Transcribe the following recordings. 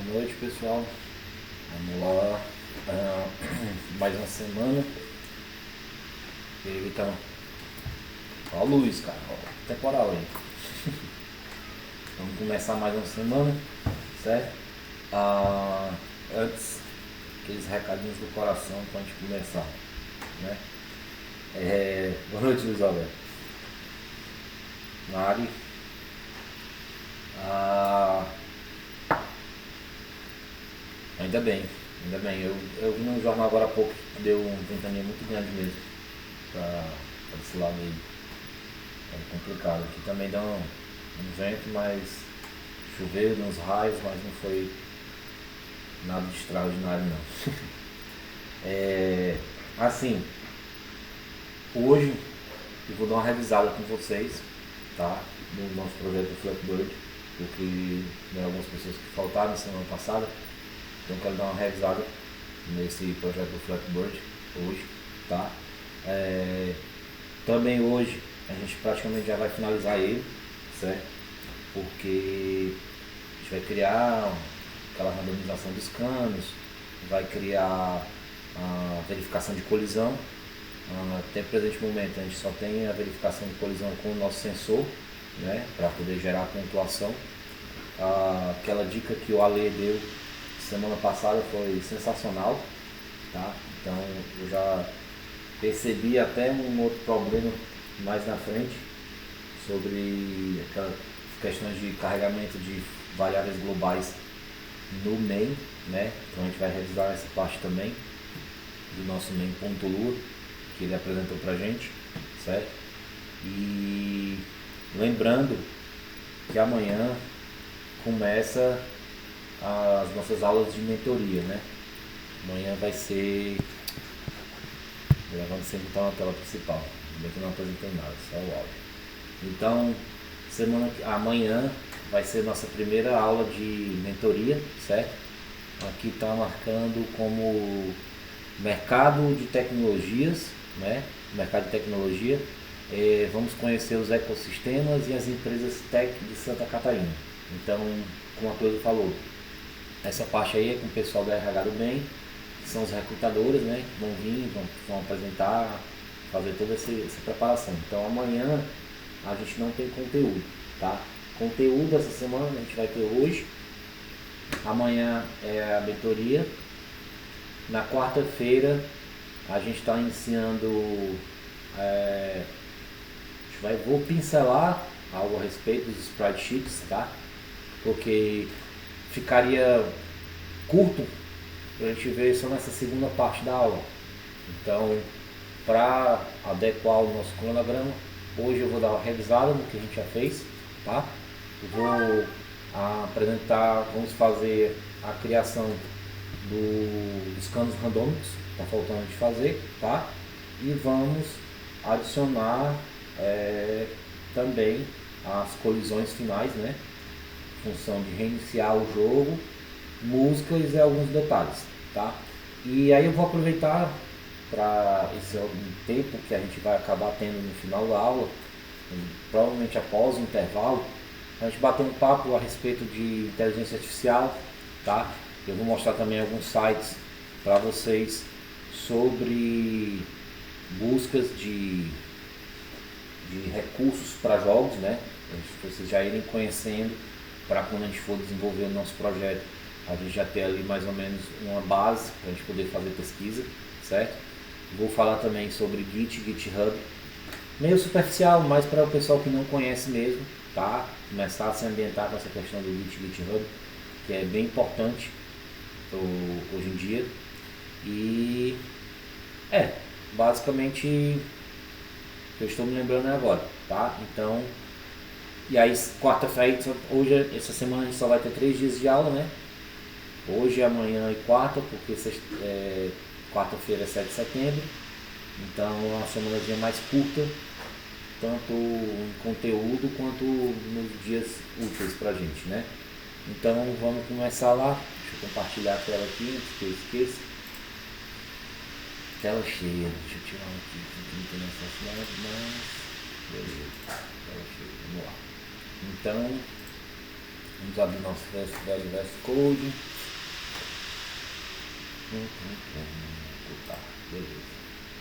noite, pessoal. Vamos lá. Mais uma semana. E aí, então. Ó a luz, cara. Ó, temporal aí. Vamos começar mais uma semana, certo? Antes, aqueles recadinhos do coração pra gente começar, né? Boa noite, Luiz Alberto. Mari. Ainda bem, ainda bem. Eu vi no jornal agora há pouco que deu um ventania muito grande mesmo pra esse lado aí. É complicado. Aqui também dá um vento, mas choveu, deu uns raios, mas não foi nada de extraordinário não. Assim, hoje eu vou dar uma revisada com vocês, tá? No nosso projeto do Flatbird, porque algumas pessoas que faltaram na semana passada. Então eu quero dar uma revisada nesse projeto do Flatbird hoje, tá? Também hoje a gente praticamente já vai finalizar ele, certo? Porque a gente vai criar aquela randomização dos canos, vai criar a verificação de colisão. Até o presente momento a gente só tem a verificação de colisão com o nosso sensor, né? Para poder gerar a pontuação. Aquela dica que o Ale deu semana passada foi sensacional, tá? Então eu já percebi até um outro problema mais na frente sobre aquelas questões de carregamento de variáveis globais no main, né? Então a gente vai revisar essa parte também do nosso main.lua que ele apresentou pra gente, certo? E lembrando que amanhã começa as nossas aulas de mentoria, né? Amanhã vai ser... gravando sem botar na tela principal, ainda que não apresentei nada, só o áudio. Então, amanhã vai ser nossa primeira aula de mentoria, certo? Aqui está marcando como mercado de tecnologias, né? Mercado de tecnologia. Vamos conhecer os ecossistemas e as empresas tech de Santa Catarina. Então, como a Cleusa falou, essa parte aí é com o pessoal da RH do Bem, que são os recrutadores, né? Que vão vir, vão apresentar, fazer toda essa preparação. Então amanhã a gente não tem conteúdo, tá? Conteúdo essa semana a gente vai ter hoje. Amanhã é a mentoria. Na quarta-feira a gente está iniciando. Vou pincelar algo a respeito dos spreadsheets, tá? Porque ficaria curto para a gente ver só nessa segunda parte da aula. Então, para adequar o nosso cronograma, hoje eu vou dar uma revisada no que a gente já fez, tá? Vou apresentar, vamos fazer a criação dos canos randômicos, tá faltando de fazer, tá? E vamos adicionar também as colisões finais, né? Função de reiniciar o jogo, músicas e alguns detalhes, tá? E aí eu vou aproveitar para esse tempo que a gente vai acabar tendo no final da aula, provavelmente após o intervalo, a gente bater um papo a respeito de inteligência artificial, tá? Eu vou mostrar também alguns sites para vocês sobre buscas de recursos para jogos, né? Vocês já irem conhecendo para quando a gente for desenvolver o nosso projeto, a gente já ter ali mais ou menos uma base para a gente poder fazer pesquisa, certo? Vou falar também sobre GitHub, meio superficial, mas para o pessoal que não conhece mesmo, tá? Começar a se ambientar com essa questão do GitHub, que é bem importante hoje em dia. E basicamente eu estou me lembrando agora, tá? Então, e aí quarta-feira, hoje, essa semana a gente só vai ter 3 dias de aula, né? Hoje, amanhã e quarta, porque quarta-feira é 7 de setembro, então é uma semanazinha mais curta, tanto em conteúdo quanto nos dias úteis pra gente, né? Então vamos começar lá. Deixa eu compartilhar a tela aqui antes que eu esqueça. Tela cheia, deixa eu tirar aqui, não tem necessidade, mas beleza, tela cheia, vamos lá. Então, vamos abrir nosso velho VS Code. Tá, beleza.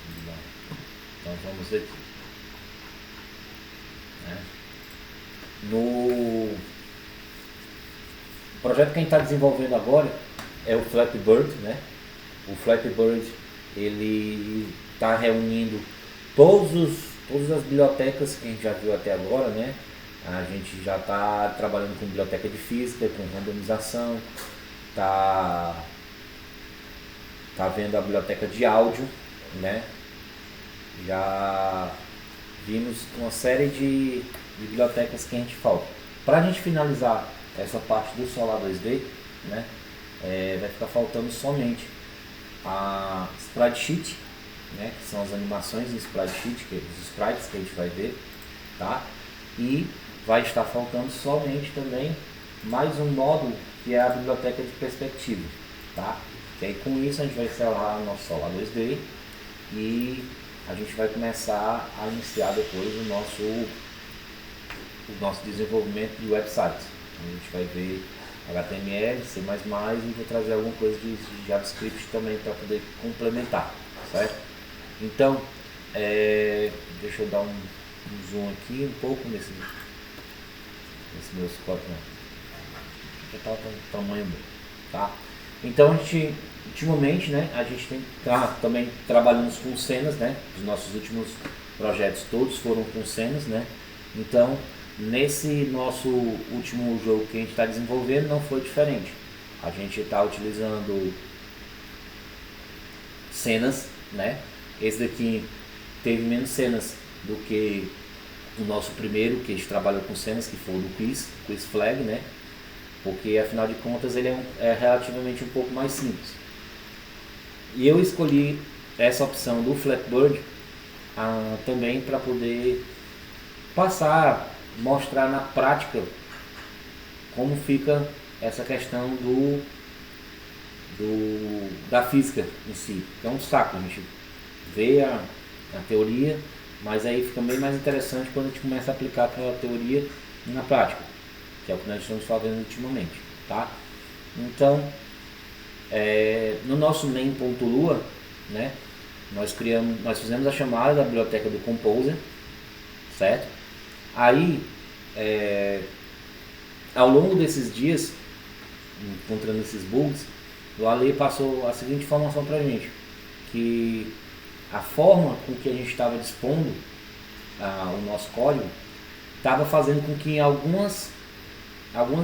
Vamos lá. Então vamos aqui. Né? No projeto que a gente está desenvolvendo agora é o Flappy Bird, né? O Flappy Bird ele está reunindo todas as bibliotecas que a gente já viu até agora, né? A gente já está trabalhando com biblioteca de física, com randomização, tá vendo a biblioteca de áudio, né? Já vimos uma série de bibliotecas que a gente falta. Para a gente finalizar essa parte do Solar 2D, né? Vai ficar faltando somente a Sprite Sheet, né? Que são as animações em Sprite Sheet, os sprites que a gente vai ver, tá? E vai estar faltando somente também mais um módulo que é a biblioteca de perspectiva, tá? Que aí com isso a gente vai instalar o nosso Solar 2D e a gente vai começar a iniciar depois o nosso desenvolvimento de websites. A gente vai ver HTML, C++ e vou trazer alguma coisa de JavaScript também para poder complementar, certo? Então, deixa eu dar um zoom aqui um pouco nesse meu scope, né? Já tá com tamanho bom, tá? Então a gente, ultimamente, né, a gente tem também trabalhando com cenas, né? Os nossos últimos projetos todos foram com cenas, né? Então, nesse nosso último jogo que a gente está desenvolvendo não foi diferente. A gente está utilizando cenas, né? Esse daqui teve menos cenas do que o nosso primeiro, que a gente trabalhou com cenas, que foi o do Quiz Flag, né? Porque afinal de contas ele é relativamente um pouco mais simples. E eu escolhi essa opção do Flatbird também para poder mostrar na prática como fica essa questão da física em si. É um saco, a gente vê a teoria, mas aí fica bem mais interessante quando a gente começa a aplicar aquela teoria na prática, que é o que nós estamos fazendo ultimamente, tá? Então, no nosso main.lua, né, nós fizemos a chamada da biblioteca do Composer, certo? Aí, ao longo desses dias, encontrando esses bugs, o Ale passou a seguinte informação pra gente, que a forma com que a gente estava dispondo o nosso código estava fazendo com que algumas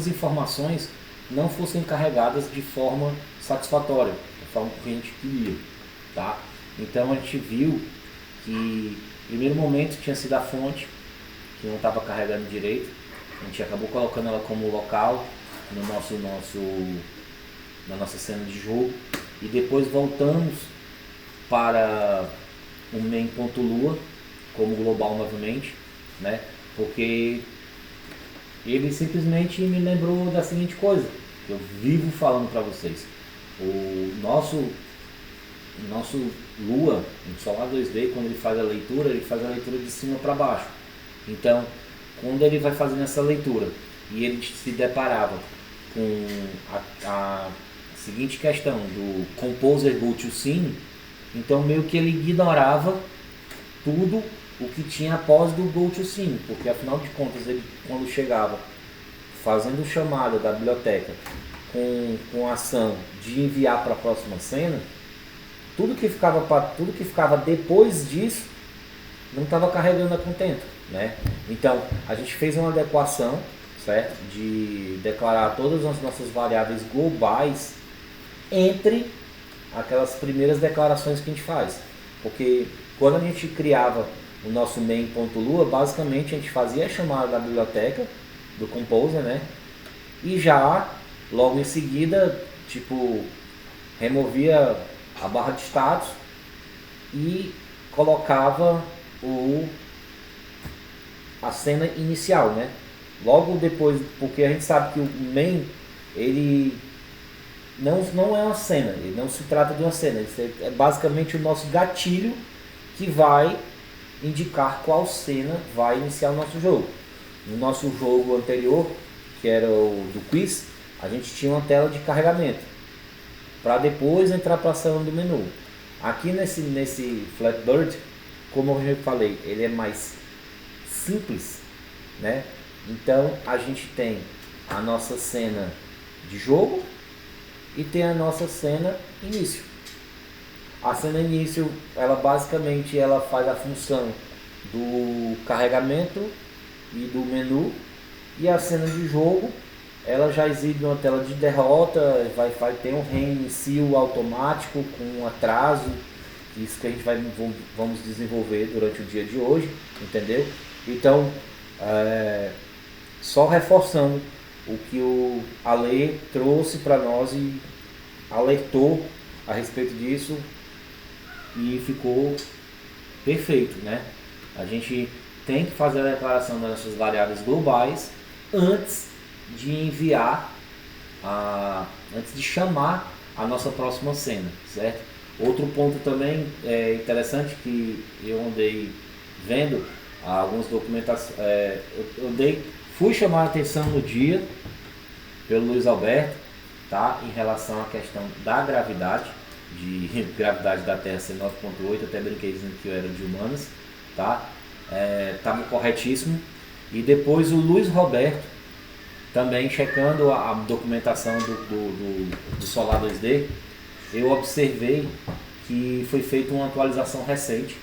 informações não fossem carregadas de forma satisfatória, da forma que a gente queria, tá? Então a gente viu que, no primeiro momento, tinha sido a fonte que não estava carregando direito. A gente acabou colocando ela como local na nossa cena de jogo e depois voltamos para o main.lua como global novamente, né? Porque ele simplesmente me lembrou da seguinte coisa, que eu vivo falando para vocês. O nosso Lua, o Solar 2D, quando ele faz a leitura de cima para baixo. Então, quando ele vai fazendo essa leitura e ele se deparava com a seguinte questão do Composer Go to Scene, então meio que ele ignorava tudo o que tinha após do Go to Scene, porque afinal de contas ele, quando chegava fazendo chamada da biblioteca com a ação de enviar para a próxima cena, tudo que ficava depois disso não estava carregando a contento, né? Então a gente fez uma adequação, certo? De declarar todas as nossas variáveis globais entre aquelas primeiras declarações que a gente faz, porque quando a gente criava o nosso main.lua, basicamente a gente fazia a chamada da biblioteca do Composer, né? E já logo em seguida, tipo, removia a barra de status e colocava a cena inicial, né? Logo depois, porque a gente sabe que o main, ele não é uma cena, ele não se trata de uma cena, ele é basicamente o nosso gatilho que vai indicar qual cena vai iniciar o nosso jogo. No nosso jogo anterior, que era o do Quiz, a gente tinha uma tela de carregamento. para depois entrar para a célula do menu. Aqui nesse Flatbird, como eu já falei, ele é mais simples, né? Então a gente tem a nossa cena de jogo e tem a nossa cena início. A cena início, ela basicamente ela faz a função do carregamento e do menu, e a cena de jogo ela já exibe uma tela de derrota, vai ter um reinicio automático com atraso, isso que a gente vamos desenvolver durante o dia de hoje, entendeu? Então, só reforçando o que o Ale trouxe para nós e alertou a respeito disso, e ficou perfeito, né? A gente tem que fazer a declaração das nossas variáveis globais antes de enviar, antes de chamar a nossa próxima cena, certo? Outro ponto também interessante que eu andei vendo algumas documentações, fui chamar a atenção no dia pelo Luiz Alberto, tá? Em relação à questão da gravidade, de gravidade da Terra ser 9.8, até brinquei dizendo que eu era de humanas, tá? Estava corretíssimo. E depois o Luiz Roberto, também checando a documentação do Solar 2D, eu observei que foi feita uma atualização recente,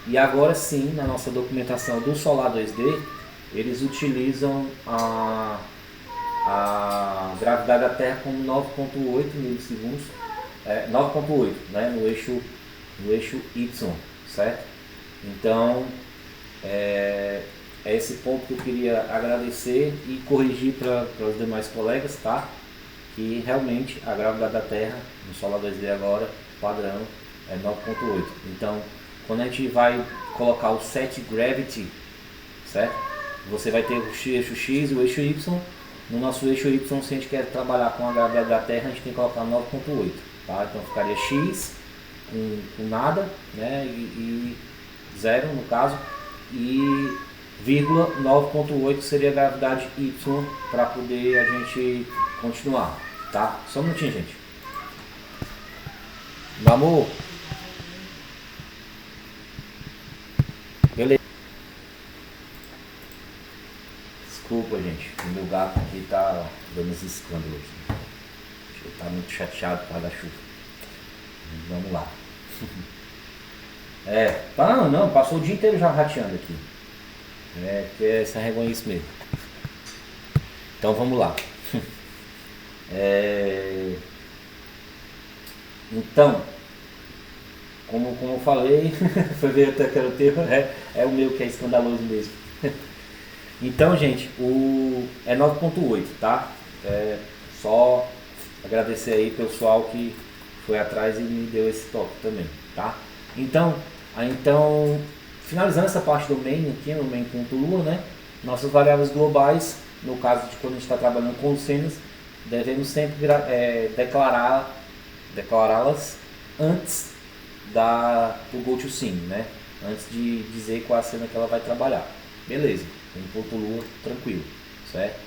e agora sim, na nossa documentação do Solar 2D, eles utilizam a gravidade da Terra como 9.8 milissegundos, 9.8, né, no eixo Y, certo? Então, é esse ponto que eu queria agradecer e corrigir para os demais colegas, tá? Que realmente a gravidade da Terra no Solar 2D agora, padrão, é 9.8. Então, quando a gente vai colocar o set gravity, certo? Você vai ter o eixo X e o eixo Y. No nosso eixo Y, se a gente quer trabalhar com a gravidade da Terra, a gente tem que colocar 9.8, tá? Então ficaria X com nada, né? E 0 no caso, e vírgula 9.8 seria a gravidade Y, para poder a gente continuar, tá? Só um minutinho, gente. Meu amor. Beleza. Desculpa, gente. O meu gato aqui tá dando uns escândalos. Ele tá muito chateado por causa da chuva. Vamos lá. Não, passou o dia inteiro já rateando aqui. Porque essa régua é isso mesmo. Então vamos lá. Então, como eu falei, foi ver até que era o termo, é o meu que é escandaloso mesmo. Então, gente, é 9.8, tá? Só agradecer aí pessoal que foi atrás e me deu esse toque também, tá? Então, finalizando essa parte do main aqui, no main.lua, né? Nossas variáveis globais, no caso de quando a gente está trabalhando com cenas, devemos sempre declará-las antes do GoToScene, né? Antes de dizer qual a cena que ela vai trabalhar. Beleza, em .lua, tranquilo, certo?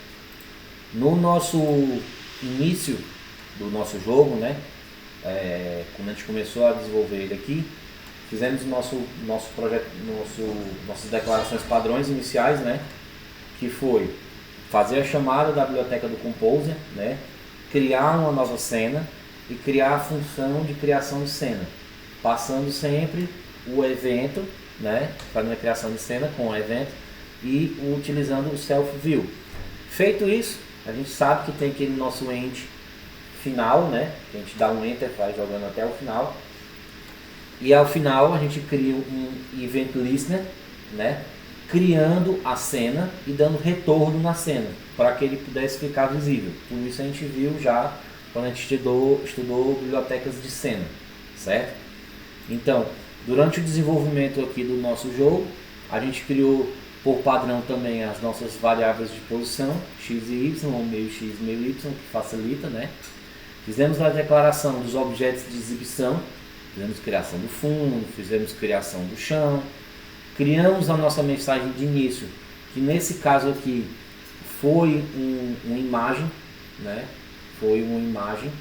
No nosso início do nosso jogo, né? Quando a gente começou a desenvolver ele aqui, fizemos nosso projeto, nossas declarações padrões iniciais, né? Que foi fazer a chamada da biblioteca do Composer, né? Criar uma nova cena e criar a função de criação de cena, passando sempre o evento, né? Fazendo a criação de cena com o evento e utilizando o self view. Feito isso, a gente sabe que tem aquele nosso end final, né? Que a gente dá um enter, vai jogando até o final. E ao final a gente cria um event listener, né? Criando a cena e dando retorno na cena, para que ele pudesse ficar visível. Tudo isso a gente viu já quando a gente estudou bibliotecas de cena, certo? Então, durante o desenvolvimento aqui do nosso jogo, a gente criou por padrão também as nossas variáveis de posição, x e y, ou meio x, meio y, que facilita, né? Fizemos a declaração dos objetos de exibição, fizemos criação do fundo, fizemos criação do chão, criamos a nossa mensagem de início, que nesse caso aqui foi uma imagem, né? Foi uma imagem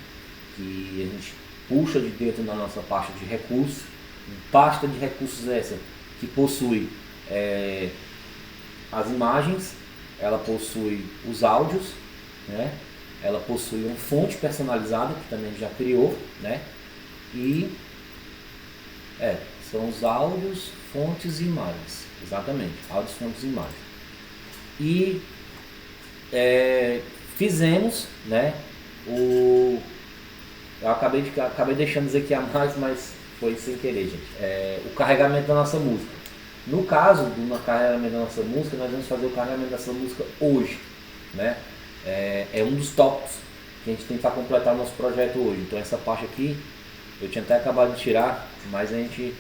que a gente puxa de dentro da nossa pasta de recursos. Pasta de recursos essa que possui as imagens, ela possui os áudios, né? Ela possui uma fonte personalizada que também já criou, né? E são os áudios, fontes e imagens, exatamente, áudios, fontes e imagens. E fizemos, né? Eu acabei deixando isso aqui a mais, mas foi sem querer, gente. O carregamento da nossa música. No caso do carregamento da nossa música, nós vamos fazer o carregamento dessa música hoje, né? É um dos tópicos que a gente tem para completar o nosso projeto hoje. Então essa parte aqui, eu tinha até acabado de tirar, mas a gente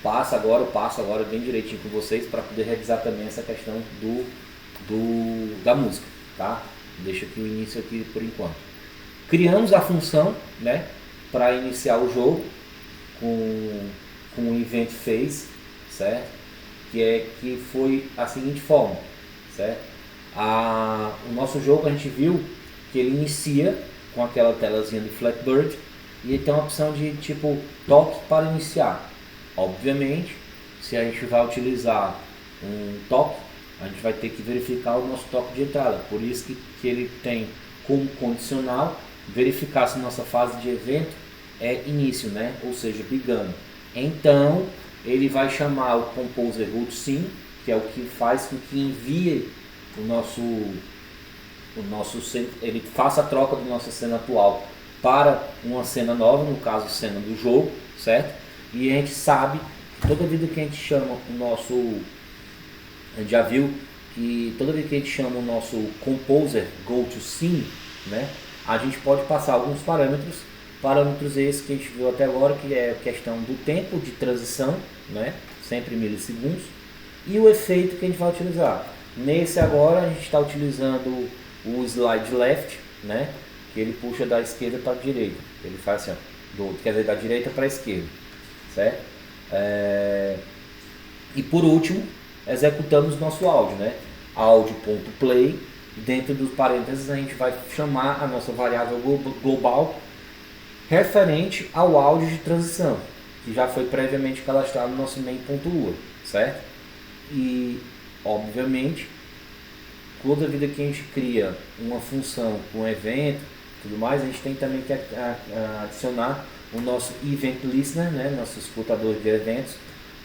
passo agora bem direitinho com vocês para poder revisar também essa questão da música, tá? Deixa aqui o início aqui por enquanto. Criamos a função, né, para iniciar o jogo com o event phase, certo? Que foi a seguinte forma, certo? O nosso jogo, a gente viu que ele inicia com aquela telazinha do Flatbird e ele tem uma opção de tipo toque para iniciar. Obviamente, se a gente vai utilizar um toque, a gente vai ter que verificar o nosso toque de entrada. Por isso que ele tem como condicional verificar se nossa fase de evento é início, né? Ou seja, begun. Então, ele vai chamar o Composer Routine, que é o que faz com que envie ele faça a troca da nossa cena atual para uma cena nova, no caso, cena do jogo, certo? E a gente sabe que toda vida que a gente chama a gente já viu que toda vez que a gente chama o nosso Composer GoToScene, né, a gente pode passar alguns parâmetros esses que a gente viu até agora, que é a questão do tempo de transição, né, sempre milissegundos, e o efeito que a gente vai utilizar. Nesse agora a gente está utilizando o slide left, né, que ele puxa da esquerda para a direita. Ele faz assim, ó, quer dizer, da direita para a esquerda, certo? E por último, executamos nosso áudio, né? Áudio.play. Dentro dos parênteses a gente vai chamar a nossa variável global referente ao áudio de transição, que já foi previamente cadastrado no nosso main.lua, certo? E, obviamente, toda vida que a gente cria uma função com um evento, tudo mais, a gente tem também que adicionar o nosso event listener, né, nosso escutador de eventos,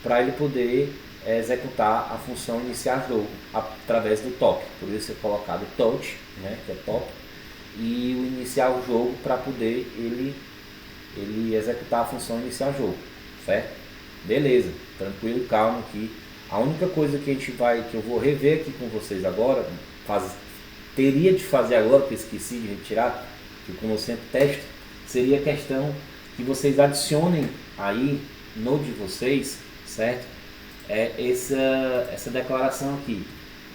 para ele poder executar a função iniciar jogo através do toque. Por isso é colocado touch, né, que é toque, e o iniciar o jogo para poder ele executar a função iniciar jogo, certo? Beleza, tranquilo, calma aqui. A única coisa que eu vou rever aqui com vocês agora, teria de fazer agora, que eu esqueci de retirar, que como eu sempre testo, seria a questão que vocês adicionem aí no de vocês, certo? Essa declaração aqui,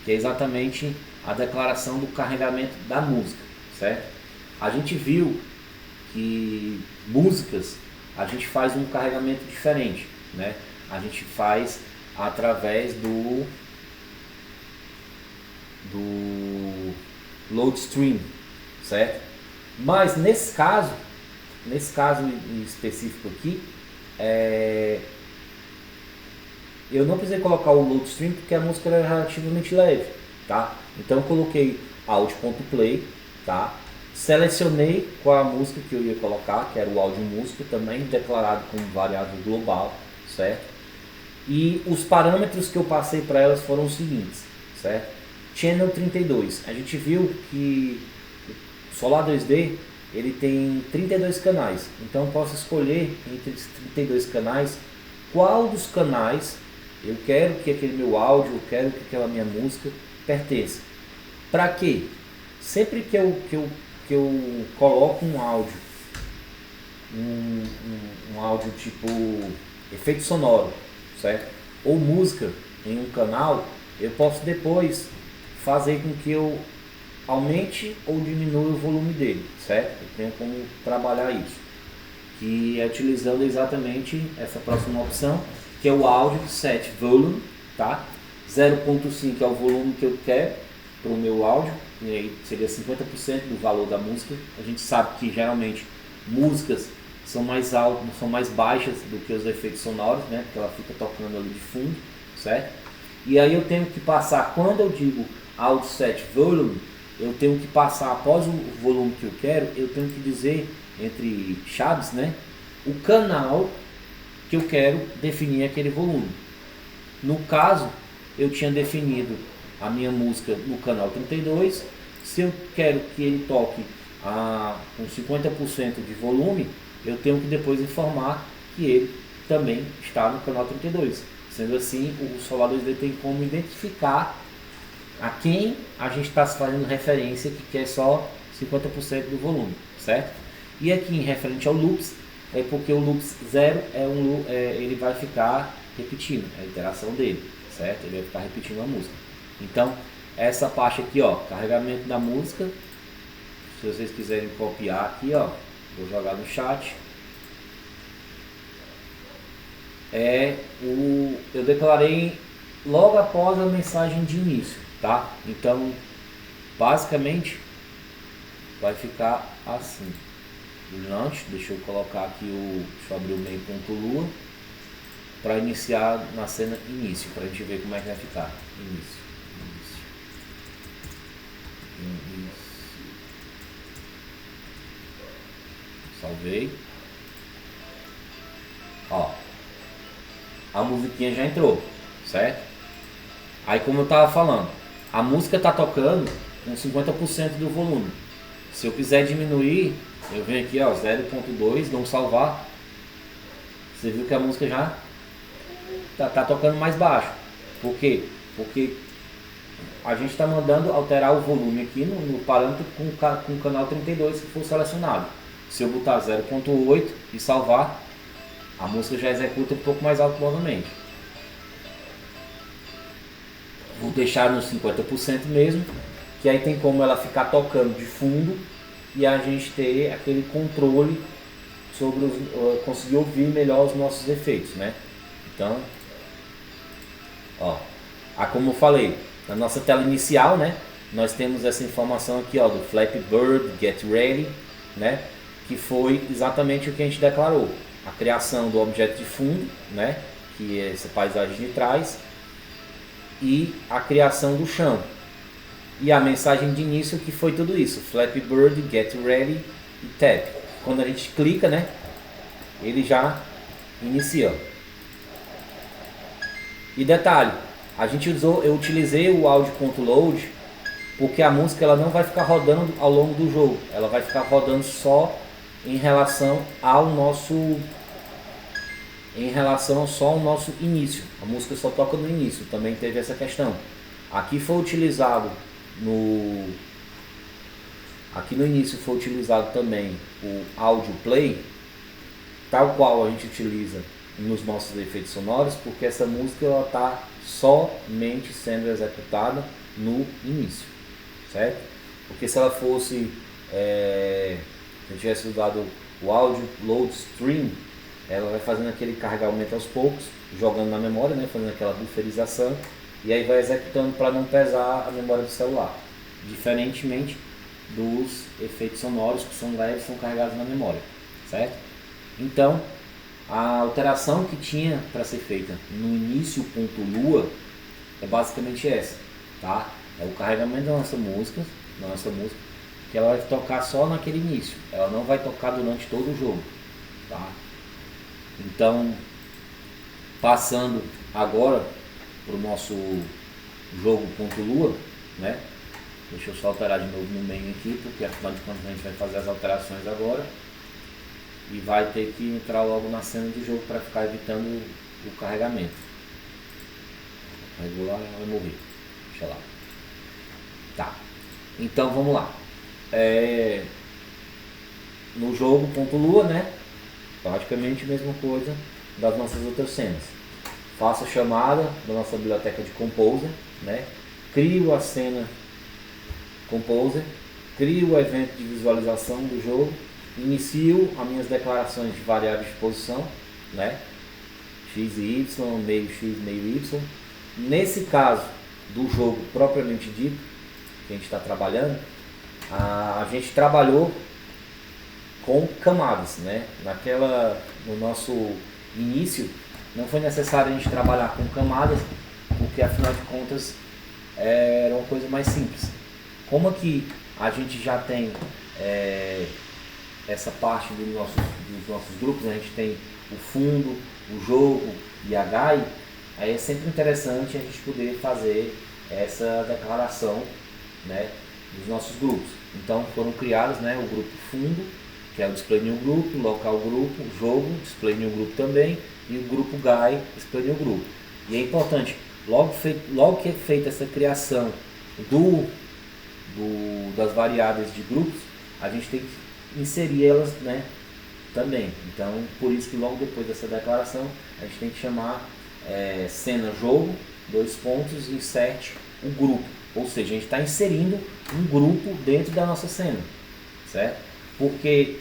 que é exatamente a declaração do carregamento da música, certo? A gente viu que músicas a gente faz um carregamento diferente, né? A gente faz através do load stream, certo? Mas nesse caso em específico aqui, eu não precisei colocar o load stream porque a música era relativamente leve, tá? Então eu coloquei audio.play, tá? Selecionei qual a música que eu ia colocar, que era o áudio música, também declarado como variável global, certo? E os parâmetros que eu passei para elas foram os seguintes, certo? Channel 32, a gente viu que o Solar 2D ele tem 32 canais, então eu posso escolher entre esses 32 canais qual dos canais eu quero que aquele meu áudio, eu quero que aquela minha música pertença. Para quê? Sempre que eu coloco um áudio, um áudio tipo efeito sonoro, certo? Ou música em um canal, eu posso depois fazer com que eu aumente ou diminua o volume dele, certo? Eu tenho como trabalhar isso, que é utilizando exatamente essa próxima opção, que é o áudio set volume, tá? 0.5 é o volume que eu quero para o meu áudio, e aí seria 50% do valor da música. A gente sabe que geralmente músicas são mais altas, são mais baixas do que os efeitos sonoros, né? Porque ela fica tocando ali de fundo, certo? E aí eu tenho que passar, quando eu digo Audio Set Volume, eu tenho que passar após o volume que eu quero, eu tenho que dizer entre chaves, né? O canal que eu quero definir aquele volume. No caso, eu tinha definido a minha música no canal 32. Se eu quero que ele toque com 50% de volume, eu tenho que depois informar que ele também está no canal 32. Sendo assim, o Solar 2D tem como identificar a quem a gente está fazendo referência, que quer só 50% do volume, certo? E aqui em referente ao loops, é porque o loops 0 ele vai ficar repetindo, é a interação dele, certo? Ele vai ficar repetindo a música. Então, essa parte aqui, ó, carregamento da música, se vocês quiserem copiar aqui, ó, vou jogar no chat. Eu declarei logo após a mensagem de início, tá? Então, basicamente, vai ficar assim. Launch, deixa eu colocar aqui deixa eu abrir o main.lua para iniciar na cena início, para a gente ver como é que vai ficar. Início. Salvei. Ó, a musiquinha já entrou, certo? Aí, como eu tava falando, a música tá tocando com 50% do volume. Se eu quiser diminuir, eu venho aqui, ó, 0.2, não salvar. Você viu que a música já tá tocando mais baixo. Por quê? Porque a gente está mandando alterar o volume aqui no parâmetro com o canal 32 que for selecionado. Se eu botar 0.8 e salvar, a música já executa um pouco mais alto novamente. Vou deixar nos 50% mesmo, que aí tem como ela ficar tocando de fundo e a gente ter aquele controle sobre conseguir ouvir melhor os nossos efeitos, né? Então, ó, como eu falei, na nossa tela inicial, né, nós temos essa informação aqui, ó, do Flappy Bird Get Ready, né, que foi exatamente o que a gente declarou, a criação do objeto de fundo, né, que é essa paisagem de trás, e a criação do chão. E a mensagem de início que foi tudo isso, Flappy Bird Get Ready e Tap. Quando a gente clica, né, ele já inicia. E detalhe, eu utilizei o audio.load porque a música ela não vai ficar rodando ao longo do jogo, ela vai ficar rodando só em relação ao nosso início. A música só toca no início, também teve essa questão. Aqui no início foi utilizado também o audio play, tal qual a gente utiliza nos nossos efeitos sonoros, porque essa música ela está somente sendo executada no início, certo? Porque se ela fosse, se eu tivesse usado o audio load stream, ela vai fazendo aquele carregamento aos poucos, jogando na memória, né, fazendo aquela bufferização, e aí vai executando para não pesar a memória do celular, diferentemente dos efeitos sonoros que são leves, são carregados na memória, certo? Então, a alteração que tinha para ser feita no início.lua é basicamente essa, tá? É o carregamento da nossa música, que ela vai tocar só naquele início, ela não vai tocar durante todo o jogo, tá? Então, passando agora para o nosso jogo.lua, né? Deixa eu só alterar de novo no main aqui, porque afinal de contas a gente vai fazer as alterações agora. E vai ter que entrar logo na cena de jogo para ficar evitando o carregamento. Vai lá, vai morrer. Deixa lá. Tá. Então vamos lá. No jogo.lua, né? Praticamente a mesma coisa das nossas outras cenas. Faço a chamada da nossa biblioteca de Composer, né? Crio a cena Composer, crio o evento de visualização do jogo, inicio as minhas declarações de variáveis de posição, né? X e Y, meio X, meio Y. Nesse caso do jogo propriamente dito, que a gente está trabalhando, a gente trabalhou com camadas, né? No nosso início, não foi necessário a gente trabalhar com camadas, porque afinal de contas era uma coisa mais simples. Como aqui a gente já tem essa parte dos nossos grupos, né? A gente tem o fundo, o jogo e a GAI, aí é sempre interessante a gente poder fazer essa declaração, né, dos nossos grupos. Então foram criados, né, o grupo fundo, que é o Display New Group, o local grupo, o jogo, Display New Group também, e o grupo GAI, Display New Group. E é importante, logo que é feita essa criação das variáveis de grupos, a gente tem que inserir elas, né, também. Então, por isso que logo depois dessa declaração, a gente tem que chamar cena jogo, dois pontos, insert o grupo. Ou seja, a gente está inserindo um grupo dentro da nossa cena, certo? Porque,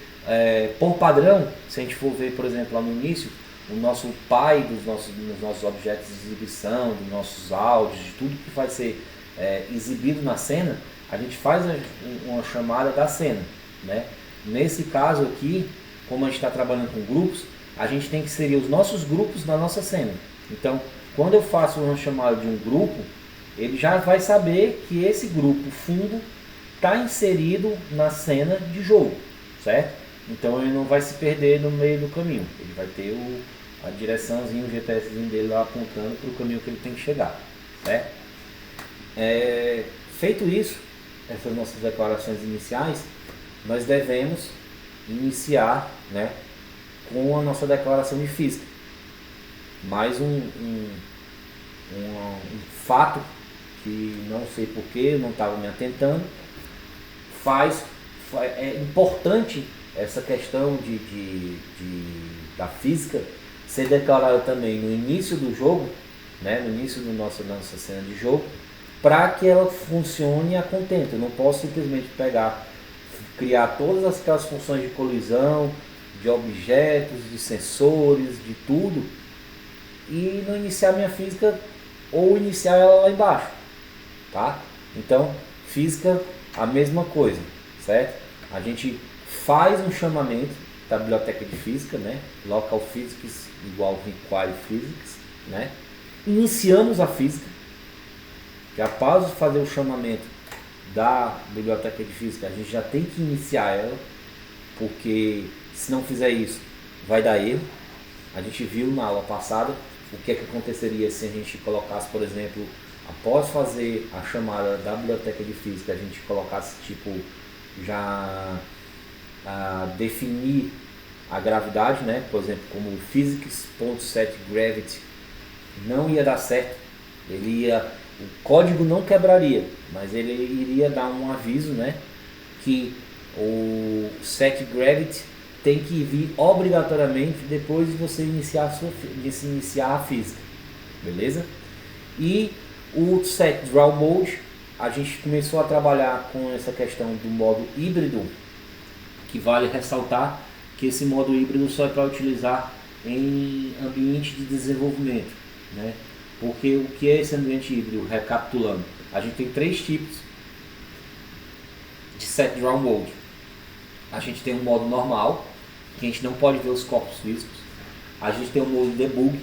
por padrão, se a gente for ver, por exemplo, lá no início, o nosso pai dos nossos objetos de exibição, dos nossos áudios, de tudo que vai ser exibido na cena, a gente faz uma chamada da cena, né? Nesse caso aqui, como a gente está trabalhando com grupos, a gente tem que inserir os nossos grupos na nossa cena. Então, quando eu faço uma chamada de um grupo, ele já vai saber que esse grupo fundo está inserido na cena de jogo, certo? Então ele não vai se perder no meio do caminho. Ele vai ter a direçãozinha, o GPSzinho dele lá apontando para o caminho que ele tem que chegar, certo? Feito isso, essas nossas declarações iniciais, nós devemos iniciar, né, com a nossa declaração de física. Mais um fato que não sei porquê, não estava me atentando, é importante essa questão da física ser declarada também no início do jogo, né, no início da nossa cena de jogo, para que ela funcione a contento. Eu não posso simplesmente criar todas aquelas funções de colisão, de objetos, de sensores, de tudo, e não iniciar minha física ou iniciar ela lá embaixo, tá? Então, física, a mesma coisa, certo? A gente faz um chamamento da biblioteca de física, né? Local physics igual require physics, né? Iniciamos a física, que após de fazer o chamamento da biblioteca de física, a gente já tem que iniciar ela, porque se não fizer isso, vai dar erro. A gente viu na aula passada o que aconteceria se a gente colocasse, por exemplo, após fazer a chamada da biblioteca de física, a gente colocasse tipo já definir a gravidade, né? Por exemplo, como o physics.setGravity, não ia dar certo. O código não quebraria, mas ele iria dar um aviso, né, que o setGravity tem que vir obrigatoriamente depois de você iniciar a física, beleza? E o setDrawMode, a gente começou a trabalhar com essa questão do modo híbrido, que vale ressaltar que esse modo híbrido só é para utilizar em ambiente de desenvolvimento, né? Porque o que é esse ambiente híbrido? Recapitulando, a gente tem três tipos de setDrawMode. A gente tem um modo normal, que a gente não pode ver os corpos físicos. A gente tem o modo debug,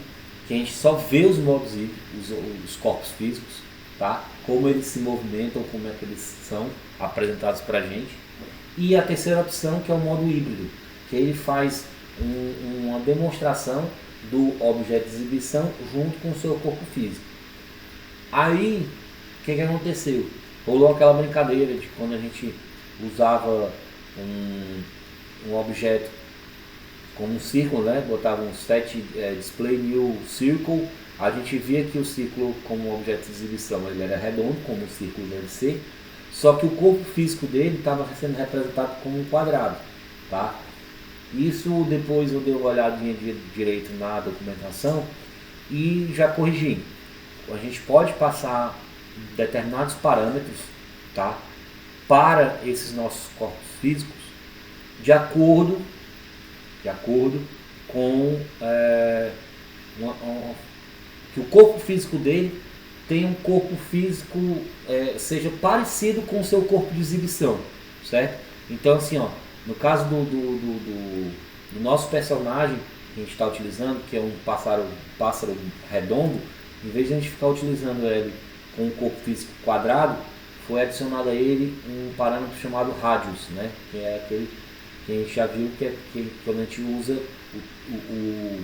que a gente só vê os modos híbridos, os corpos físicos, tá? Como eles se movimentam, como é que eles são apresentados para a gente. E a terceira opção, que é o modo híbrido, que ele faz uma demonstração do objeto de exibição junto com o seu corpo físico. Aí, o que aconteceu? Rolou aquela brincadeira de quando a gente usava um objeto como um círculo, né? Botava um set display new circle, a gente via que o círculo como objeto de exibição ele era redondo, como o círculo deve ser, só que o corpo físico dele estava sendo representado como um quadrado, tá? Isso depois eu dei uma olhadinha direito na documentação e já corrigi. A gente pode passar determinados parâmetros, tá, para esses nossos corpos físicos de acordo com que o corpo físico dele tenha um corpo físico seja parecido com o seu corpo de exibição, certo? Então assim, ó, No caso do nosso personagem que a gente está utilizando, que é um pássaro redondo, em vez de a gente ficar utilizando ele com um corpo físico quadrado, foi adicionado a ele um parâmetro chamado radius, né? Que é aquele que a gente já viu que quando a gente usa o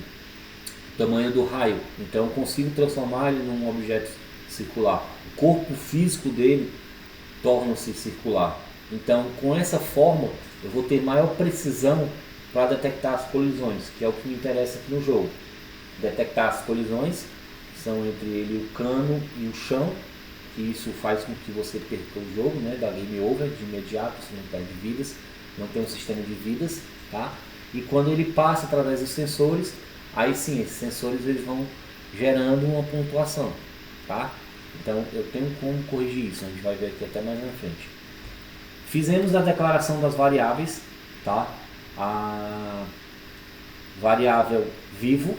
tamanho do raio. Então eu consigo transformar ele num objeto circular. O corpo físico dele torna-se circular. Então com essa forma eu vou ter maior precisão para detectar as colisões, que é o que me interessa aqui no jogo. Detectar as colisões, que são entre ele o cano e o chão, que isso faz com que você perca o jogo, né, da game over de imediato, você não perde vidas, não tem um sistema de vidas, tá? E quando ele passa através dos sensores, aí sim, esses sensores eles vão gerando uma pontuação, tá? Então eu tenho como corrigir isso, a gente vai ver aqui até mais na frente. Fizemos a declaração das variáveis, tá? A variável vivo,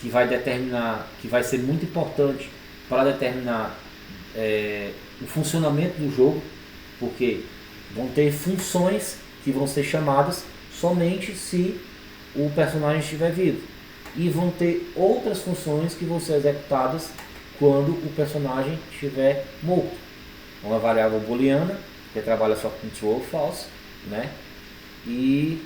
que vai determinar, que vai ser muito importante para determinar o funcionamento do jogo, porque vão ter funções que vão ser chamadas somente se o personagem estiver vivo, e vão ter outras funções que vão ser executadas quando o personagem estiver morto. Uma variável booleana que trabalha só com true ou false, né? E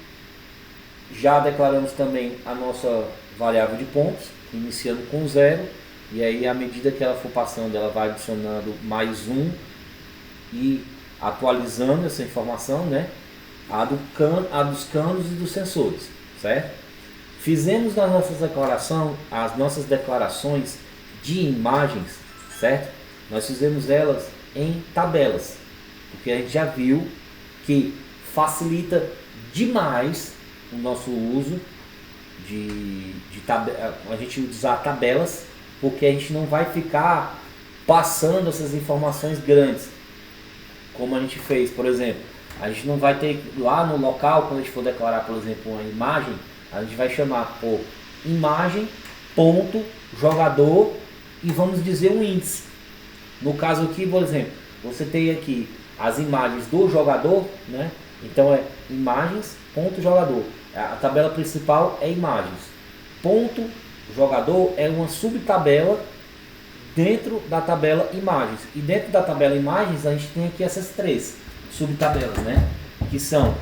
já declaramos também a nossa variável de pontos, iniciando com 0, e aí à medida que ela for passando, ela vai adicionando mais 1 e atualizando essa informação, né? A dos canos e dos sensores, certo? Fizemos nas nossas declarações, as nossas declarações de imagens, certo? Nós fizemos elas em tabelas, porque a gente já viu que facilita demais o nosso uso a gente usar tabelas, porque a gente não vai ficar passando essas informações grandes, como a gente fez, por exemplo. A gente não vai ter lá no local, quando a gente for declarar, por exemplo, uma imagem, a gente vai chamar por imagem, ponto, jogador e vamos dizer um índice. No caso aqui, por exemplo, você tem aqui as imagens do jogador, né? Então é imagens, ponto, jogador. A tabela principal é imagens. Ponto, jogador é uma subtabela dentro da tabela imagens. E dentro da tabela imagens a gente tem aqui essas três subtabelas, né? Que são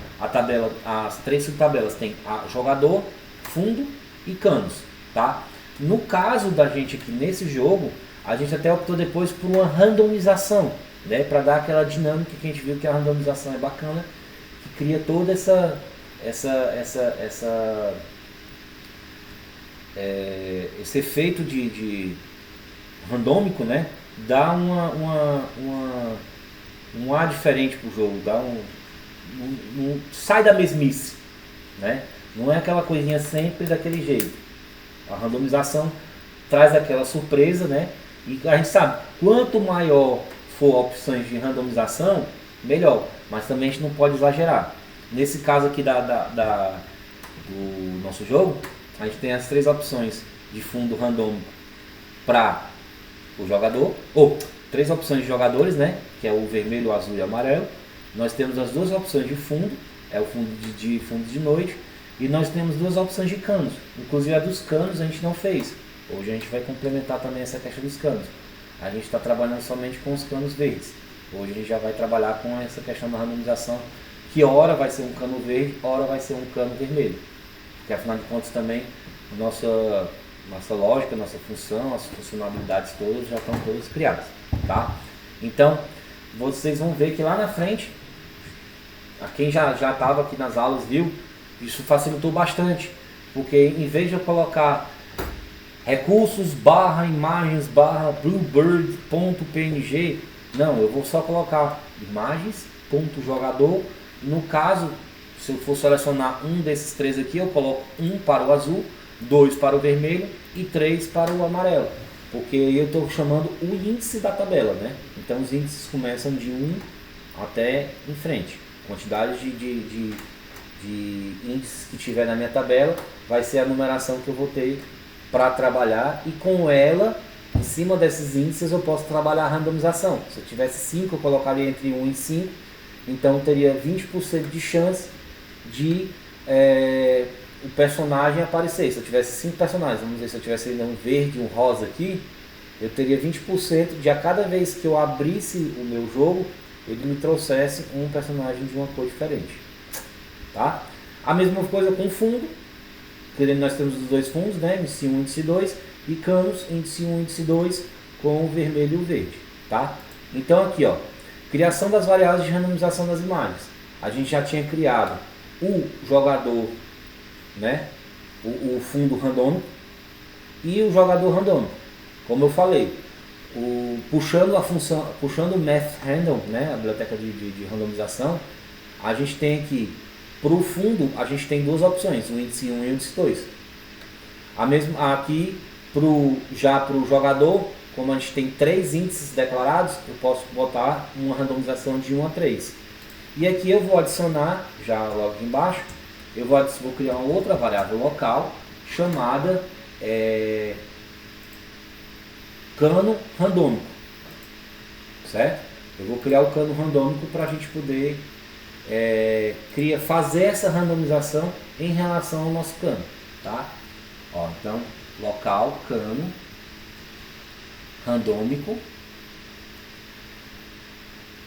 as três subtabelas. Tem a jogador, fundo e canos, tá? No caso da gente aqui nesse jogo, a gente até optou depois por uma randomização, né? Para dar aquela dinâmica que a gente viu que a randomização é bacana, que cria toda esse efeito de randômico, né? Dá um ar diferente pro jogo, dá sai da mesmice, né? Não é aquela coisinha sempre daquele jeito. A randomização traz aquela surpresa, né? E a gente sabe, quanto maior for opções de randomização, melhor. Mas também a gente não pode exagerar. Nesse caso aqui do nosso jogo, a gente tem as três opções de fundo randômico para o jogador, ou três opções de jogadores, né? Que é o vermelho, o azul e o amarelo. Nós temos as duas opções de fundo, é o fundo de dia e fundo de noite. E nós temos duas opções de canos. Inclusive a dos canos a gente não fez. Hoje a gente vai complementar também essa questão dos canos. A gente está trabalhando somente com os canos verdes. Hoje a gente já vai trabalhar com essa questão da randomização, que hora vai ser um cano verde, hora vai ser um cano vermelho. Porque afinal de contas também nossa lógica, nossa função, as funcionalidades todas já estão todas criadas, tá? Então vocês vão ver que lá na frente, a quem já estava aqui nas aulas viu, isso facilitou bastante, porque em vez de eu colocar recursos imagens bluebird.png, não, eu vou só colocar imagens.jogador. No caso, se eu for selecionar um desses três aqui, eu coloco 1 para o azul, 2 para o vermelho e 3 para o amarelo, porque aí eu estou chamando o índice da tabela, né? Então os índices começam de 1 até em frente. Quantidade de índices que tiver na minha tabela vai ser a numeração que eu vou ter para trabalhar, e com ela, em cima desses índices, eu posso trabalhar a randomização. Se eu tivesse 5, eu colocaria entre 1 e 5, então eu teria 20% de chance de o personagem aparecer. Se eu tivesse 5 personagens, vamos dizer, se eu tivesse um verde e um rosa aqui, eu teria 20% de a cada vez que eu abrisse o meu jogo, ele me trouxesse um personagem de uma cor diferente. Tá? A mesma coisa com o fundo, nós temos os dois fundos, né? índice 1 e índice 2, e canos, índice 1 e índice 2, com o vermelho e o verde. Tá? Então aqui, ó, criação das variáveis de randomização das imagens. A gente já tinha criado o jogador, né? o fundo randômico e o jogador randômico. Como eu falei, puxando a função, puxando o math random, né? a biblioteca de randomização, a gente tem aqui, para o fundo, a gente tem duas opções, o índice 1 e o índice 2. Aqui, já para o jogador, como a gente tem 3 índices declarados, eu posso botar uma randomização de 1 a 3. E aqui eu vou adicionar, já logo aqui embaixo, eu vou criar uma outra variável local, chamada cano randômico, certo? Eu vou criar o cano randômico para a gente poder fazer essa randomização em relação ao nosso cano, tá? Ó, então, local, cano, randômico,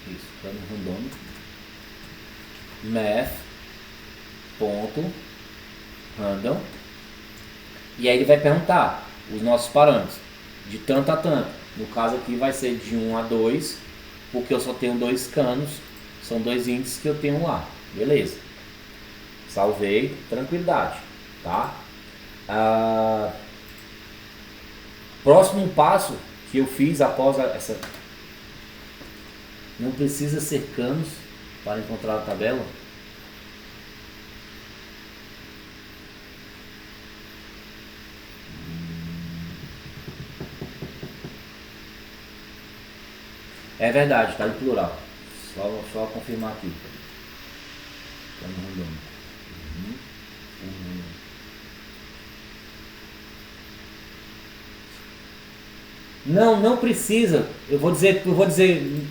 isso, cano randômico, math, ponto, random, e aí ele vai perguntar os nossos parâmetros, de tanto a tanto. No caso aqui vai ser de 1 a 2, porque eu só tenho 2 canos, são 2 índices que eu tenho lá. Beleza. Salvei, tranquilidade. Tá? Próximo passo que eu fiz após essa... Não precisa ser canos para encontrar a tabela. É verdade, está em plural. Só confirmar aqui. Não precisa. Eu vou dizer,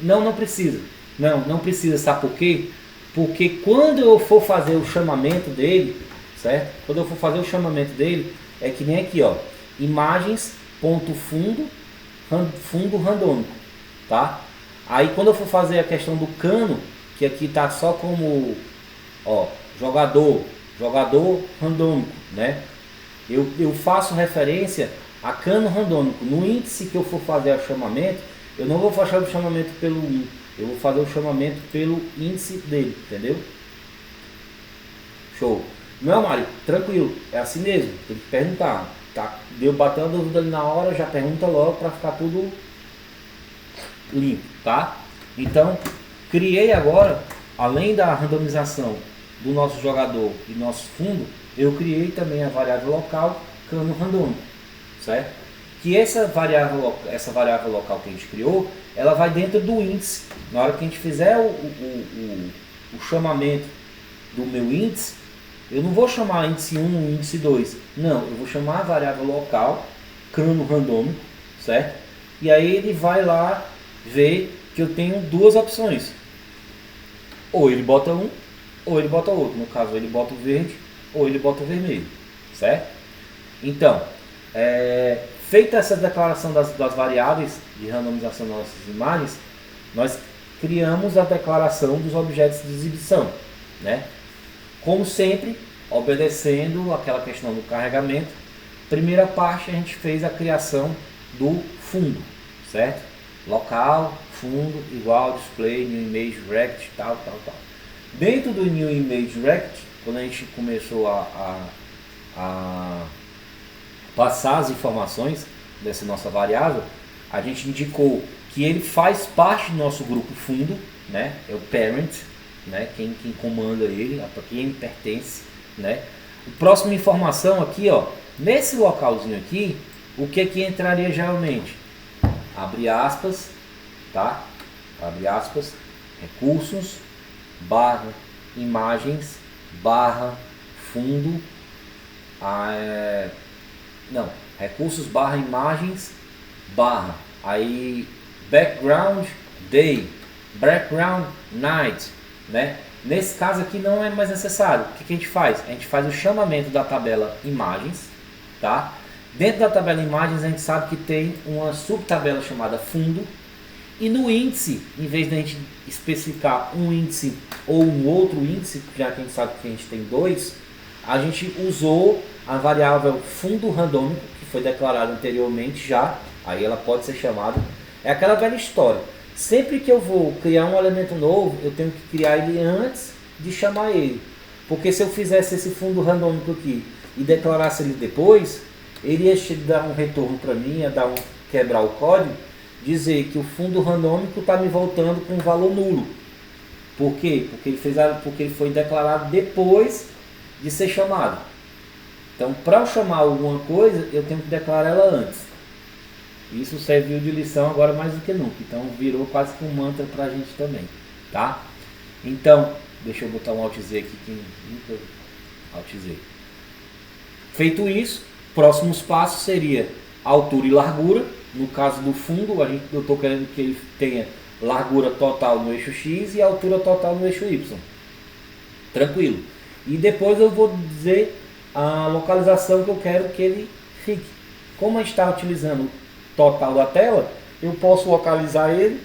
não precisa. Não precisa, sabe por quê? Porque quando eu for fazer o chamamento dele, certo? Quando eu for fazer o chamamento dele, é que nem aqui, ó, imagens, ponto fundo randômico, tá? Aí quando eu for fazer a questão do cano, que aqui tá só como, ó, jogador randômico, né? Eu faço referência a cano randômico. No índice que eu for fazer o chamamento, eu não vou fazer o chamamento pelo 1, eu vou fazer o chamamento pelo índice dele, entendeu? Show. Não, Mário, tranquilo, é assim mesmo, tem que perguntar, tá? Bateu a dúvida ali na hora, já pergunta logo para ficar tudo limpo, tá? Então, criei agora, além da randomização do nosso jogador e nosso fundo, eu criei também a variável local cano randômico, certo? Que essa variável local que a gente criou, ela vai dentro do índice. Na hora que a gente fizer o chamamento do meu índice, eu não vou chamar índice 1 e índice 2, não, eu vou chamar a variável local cano randômico, certo? E aí ele vai lá ver que eu tenho duas opções, ou ele bota um ou ele bota outro. No caso, ele bota o verde ou ele bota o vermelho, certo? Então, feita essa declaração das variáveis de randomização das nossas imagens, nós criamos a declaração dos objetos de exibição, né? Como sempre, obedecendo aquela questão do carregamento. Primeira parte, a gente fez a criação do fundo, certo? Local, fundo, igual, display, new image, rect, tal. Dentro do new image rect, quando a gente começou a passar as informações dessa nossa variável, a gente indicou que ele faz parte do nosso grupo fundo, né? É o parent, né? Quem comanda ele, a quem ele pertence, né? A próxima informação aqui, ó, nesse localzinho aqui, o que aqui entraria geralmente? Abre aspas, tá? Abre aspas, recursos, barra, imagens, barra, fundo, recursos, barra, imagens, barra, aí background day, background night, né? Nesse caso aqui não é mais necessário. O que a gente faz? A gente faz o chamamento da tabela imagens, tá? Dentro da tabela imagens a gente sabe que tem uma subtabela chamada fundo. E no índice, em vez de a gente especificar um índice ou um outro índice, já que a gente sabe que a gente tem dois, a gente usou a variável fundo randômico, que foi declarada anteriormente já, aí ela pode ser chamada. É aquela velha história. Sempre que eu vou criar um elemento novo, eu tenho que criar ele antes de chamar ele. Porque se eu fizesse esse fundo randômico aqui e declarasse ele depois, ele ia dar um retorno para mim, ia quebrar o código, dizer que o fundo randômico está me voltando com um valor nulo. Por quê? Porque ele foi declarado depois de ser chamado. Então, para eu chamar alguma coisa, eu tenho que declarar ela antes. Isso serviu de lição agora mais do que nunca. Então, virou quase que um mantra para a gente também. Tá? Então, deixa eu botar um Alt Z aqui. Alt Z. Feito isso, próximos passos seria altura e largura. No caso do fundo, eu estou querendo que ele tenha largura total no eixo X e altura total no eixo Y. Tranquilo. E depois eu vou dizer a localização que eu quero que ele fique. Como a gente está utilizando o total da tela, eu posso localizar ele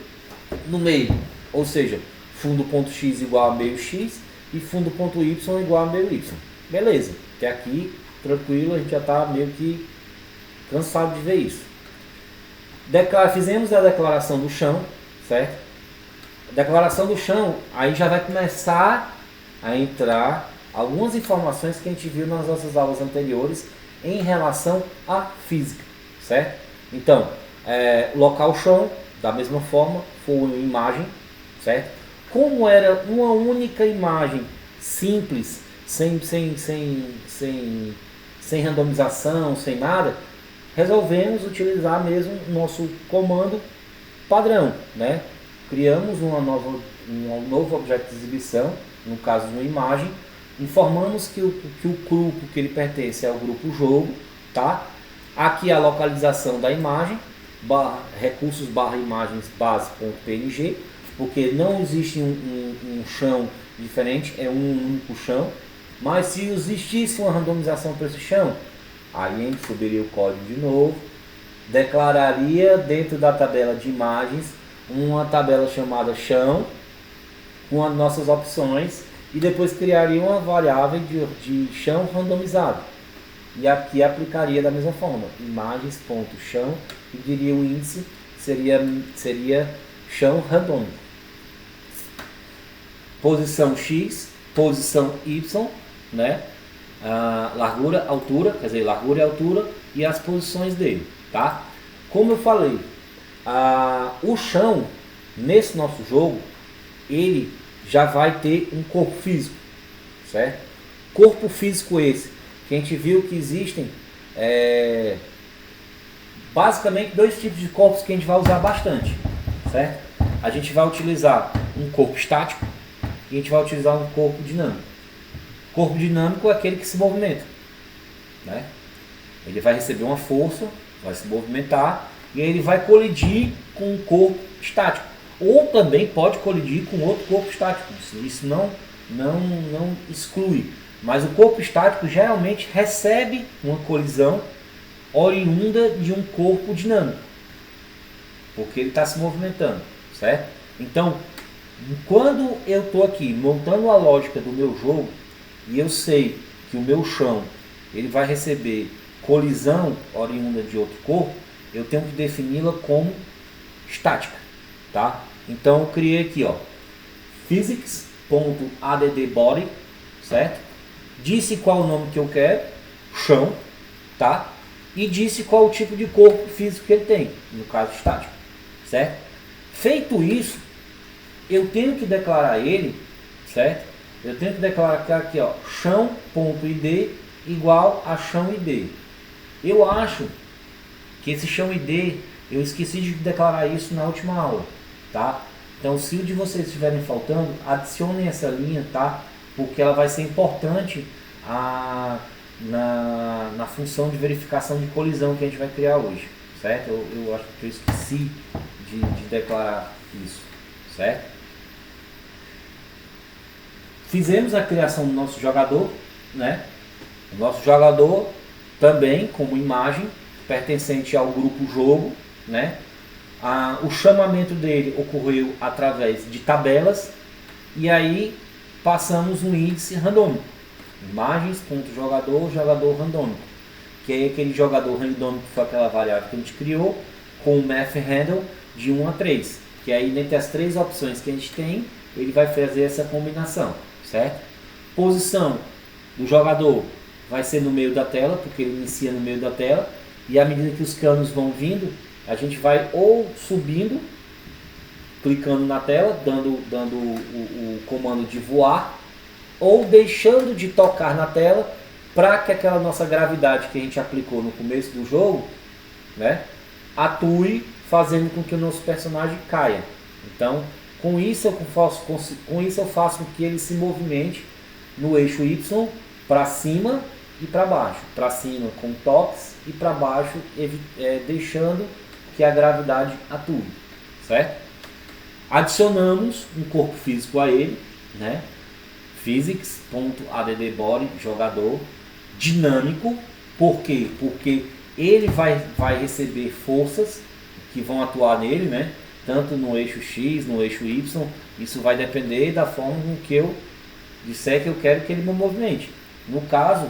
no meio. Ou seja, fundo.x igual a meio x e fundo.y igual a meio y. Beleza. Até aqui, tranquilo, a gente já está meio que cansado de ver isso. Fizemos a declaração do chão, certo? A declaração do chão, aí já vai começar a entrar algumas informações que a gente viu nas nossas aulas anteriores em relação à física, certo? Então, local chão, da mesma forma, foi uma imagem, certo? Como era uma única imagem simples, sem randomização, sem nada, resolvemos utilizar mesmo o nosso comando padrão, né? Criamos um novo objeto de exibição, no caso de uma imagem, informamos que o grupo que ele pertence é o grupo jogo, tá? Aqui a localização da imagem, recursos imagens base.png, porque não existe um chão diferente, é um único chão, mas se existisse uma randomização para esse chão, aí a gente subiria o código de novo, declararia dentro da tabela de imagens uma tabela chamada chão, com as nossas opções, e depois criaria uma variável de chão randomizado. E aqui aplicaria da mesma forma, imagens.chão, e diria o índice, seria chão randômico. Posição X, posição Y, né? Largura, altura, quer dizer, largura e altura e as posições dele, tá? Como eu falei, o chão, nesse nosso jogo, ele já vai ter um corpo físico, certo? Corpo físico esse, que a gente viu que existem basicamente dois tipos de corpos que a gente vai usar bastante, certo? A gente vai utilizar um corpo estático e a gente vai utilizar um corpo dinâmico. Corpo dinâmico é aquele que se movimenta, né? Ele vai receber uma força, vai se movimentar e aí ele vai colidir com um corpo estático. Ou também pode colidir com outro corpo estático. Isso não exclui. Mas o corpo estático geralmente recebe uma colisão oriunda de um corpo dinâmico, porque ele está se movimentando, certo? Então, quando eu estou aqui montando a lógica do meu jogo, e eu sei que o meu chão ele vai receber colisão oriunda de outro corpo, eu tenho que defini-la como estática, tá? Então eu criei aqui, ó, physics.addBody, certo? Disse qual o nome que eu quero, chão, tá? E disse qual o tipo de corpo físico que ele tem, no caso estático, certo? Feito isso, eu tenho que declarar ele, certo? Eu tenho que declarar aqui, ó, chão.id igual a chão id. Eu acho que esse chão id, eu esqueci de declarar isso na última aula, tá? Então, se o de vocês estiverem faltando, adicionem essa linha, tá? Porque ela vai ser importante na função de verificação de colisão que a gente vai criar hoje, certo? Eu acho que eu esqueci de declarar isso, certo? fizemos a criação do nosso jogador, né? O nosso jogador também como imagem pertencente ao grupo jogo, né? O chamamento dele ocorreu através de tabelas e aí passamos um índice randômico, imagens.jogador, jogador randômico, que é aquele jogador randômico foi aquela variável que a gente criou com o math handle de 1 a 3, que aí dentre as 3 opções que a gente tem, ele vai fazer essa combinação, certo? Posição do jogador vai ser no meio da tela, porque ele inicia no meio da tela, e à medida que os canos vão vindo, a gente vai ou subindo, clicando na tela, dando o comando de voar, ou deixando de tocar na tela para que aquela nossa gravidade que a gente aplicou no começo do jogo, né, atue fazendo com que o nosso personagem caia. Então, com isso eu faço com que ele se movimente no eixo Y para cima e para baixo. Para cima com toques e para baixo deixando que a gravidade atue, certo? Adicionamos um corpo físico a ele, né? Physics.addBody jogador dinâmico. Por quê? Porque ele vai receber forças que vão atuar nele, né? Tanto no eixo X, no eixo Y. Isso vai depender da forma com que eu disser que eu quero que ele me movimente. No caso,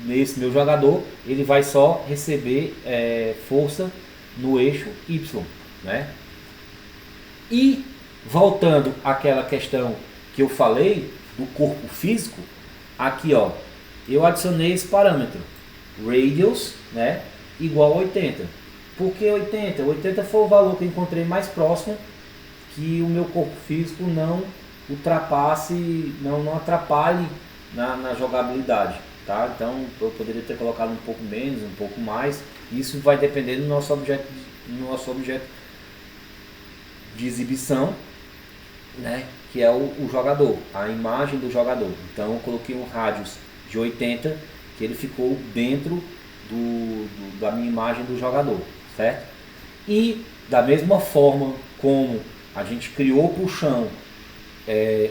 nesse meu jogador, ele vai só receber força no eixo Y, né? E voltando àquela questão que eu falei do corpo físico, aqui ó, eu adicionei esse parâmetro radius, né, igual a 80. Por que 80? 80 foi o valor que eu encontrei mais próximo que o meu corpo físico não ultrapasse, não atrapalhe na jogabilidade, tá? Então eu poderia ter colocado um pouco menos, um pouco mais. Isso vai depender do nosso objeto de exibição, né, que é o jogador, a imagem do jogador. Então eu coloquei um radius de 80, que ele ficou dentro da minha imagem do jogador, certo? E da mesma forma como a gente criou para o chão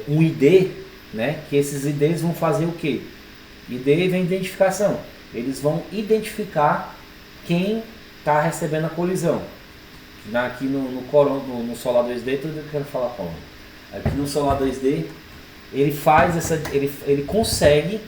um ID, né, que esses IDs vão fazer o quê? ID vem identificação. Eles vão identificar quem está recebendo a colisão. Aqui no Solar 2D, tudo que eu quero falar como. Aqui no Solar 2D, ele consegue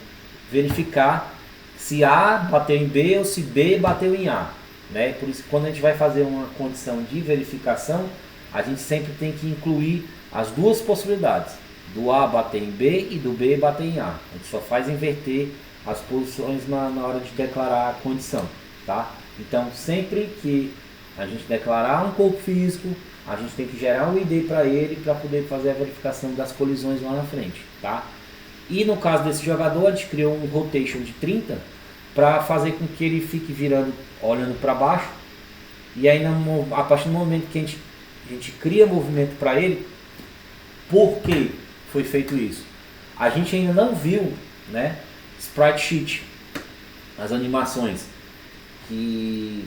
verificar se A bateu em B ou se B bateu em A, né? Por isso que quando a gente vai fazer uma condição de verificação, a gente sempre tem que incluir as duas possibilidades, do A bater em B e do B bater em A. A gente só faz inverter as posições na hora de declarar a condição, tá? Então sempre que a gente declarar um corpo físico, a gente tem que gerar um ID para ele para poder fazer a verificação das colisões lá na frente, tá? E no caso desse jogador, a gente criou um rotation de 30 para fazer com que ele fique virando, olhando para baixo. E aí a partir do momento que a gente cria movimento para ele, por que foi feito isso? A gente ainda não viu, né, sprite sheet, as animações que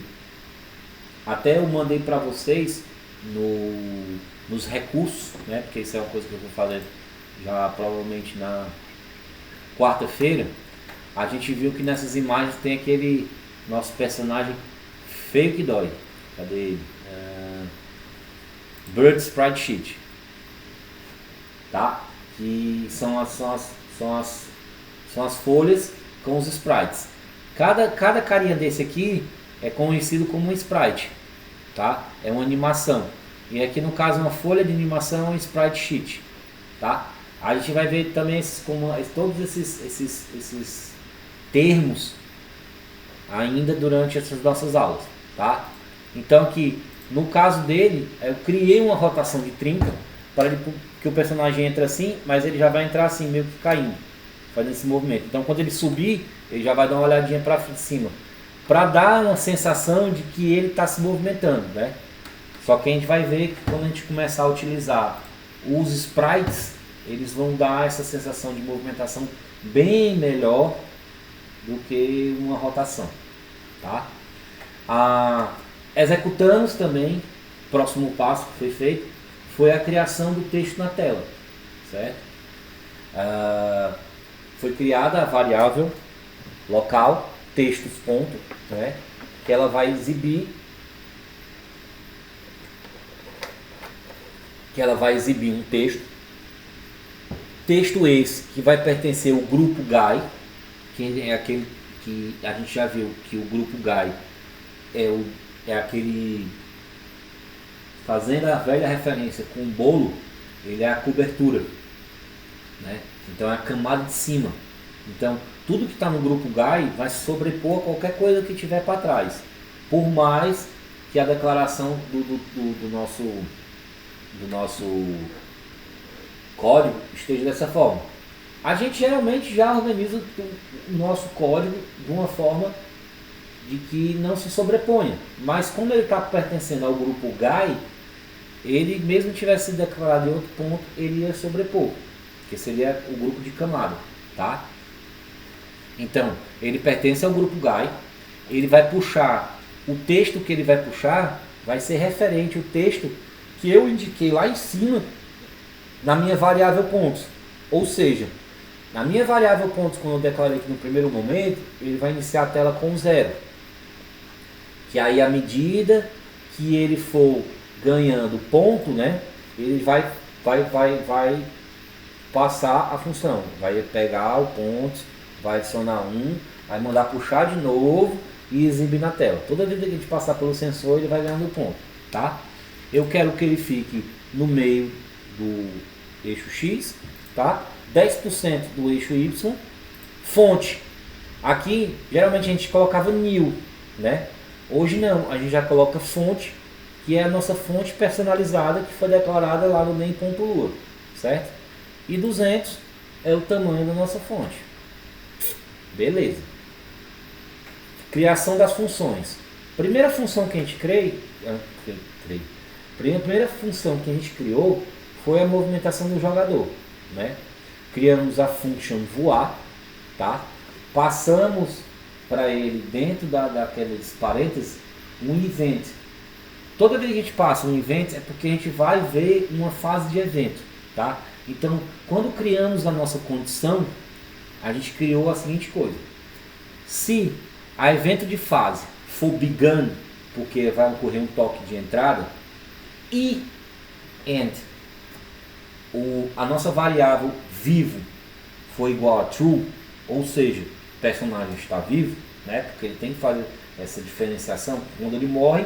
até eu mandei para vocês nos recursos, né? Porque isso é uma coisa que eu vou fazer já provavelmente na quarta-feira. A gente viu que nessas imagens tem aquele nosso personagem feio que dói. Cadê ele? Bird Sprite Sheet, tá? Que são as folhas com os sprites. Cada carinha desse aqui é conhecido como um sprite, tá? É uma animação. E aqui no caso uma folha de animação é um sprite sheet, tá? A gente vai ver também todos esses termos ainda durante essas nossas aulas, tá? Então aqui, no caso dele, eu criei uma rotação de 30 para que o personagem entre assim, mas ele já vai entrar assim, meio que caindo, fazendo esse movimento. Então quando ele subir, ele já vai dar uma olhadinha para cima, para dar uma sensação de que ele está se movimentando, né? Só que a gente vai ver que quando a gente começar a utilizar os sprites, eles vão dar essa sensação de movimentação bem melhor do que uma rotação, tá? Executamos também, próximo passo que foi feito, foi a criação do texto na tela, certo? Foi criada a variável local textos ponto, né, que ela vai exibir um texto esse que vai pertencer ao grupo GUI, que é aquele que a gente já viu que o grupo GUI é aquele, fazendo a velha referência com o bolo, ele é a cobertura, né? Então é a camada de cima. Então tudo que está no grupo GUI vai se sobrepor a qualquer coisa que tiver para trás, por mais que a declaração do nosso código esteja dessa forma. A gente geralmente já organiza o nosso código de uma forma de que não se sobreponha, mas como ele está pertencendo ao grupo GUI, ele mesmo tivesse declarado em outro ponto, ele ia sobrepor, que seria o grupo de camada, tá? Então, ele pertence ao grupo GUI, ele vai puxar, o texto que ele vai puxar vai ser referente ao texto que eu indiquei lá em cima na minha variável pontos. Ou seja, na minha variável pontos, quando eu declarei aqui no primeiro momento, ele vai iniciar a tela com 0. Que aí, à medida que ele for ganhando ponto, né, ele vai passar a função. Vai pegar o ponto, vai adicionar 1, vai mandar puxar de novo e exibir na tela. Toda vez que a gente passar pelo sensor, ele vai ganhando ponto, tá? Eu quero que ele fique no meio do eixo X, tá? 10% do eixo Y. Fonte. Aqui, geralmente a gente colocava new, né? Hoje não, a gente já coloca fonte, que é a nossa fonte personalizada que foi declarada lá no nem.lua, certo? E 200 é o tamanho da nossa fonte. Beleza. Criação das funções. Primeira função que a gente primeira função que a gente criou foi a movimentação do jogador, né? Criamos a function voar, tá? Passamos para ele dentro daqueles parênteses um event. Toda vez que a gente passa um event é porque a gente vai ver uma fase de evento, tá? Então, quando criamos a nossa condição, a gente criou a seguinte coisa: se a evento de fase for begun, porque vai ocorrer um toque de entrada, e end, a nossa variável vivo for igual a true, ou seja, o personagem está vivo, né? Porque ele tem que fazer essa diferenciação. Quando ele morre,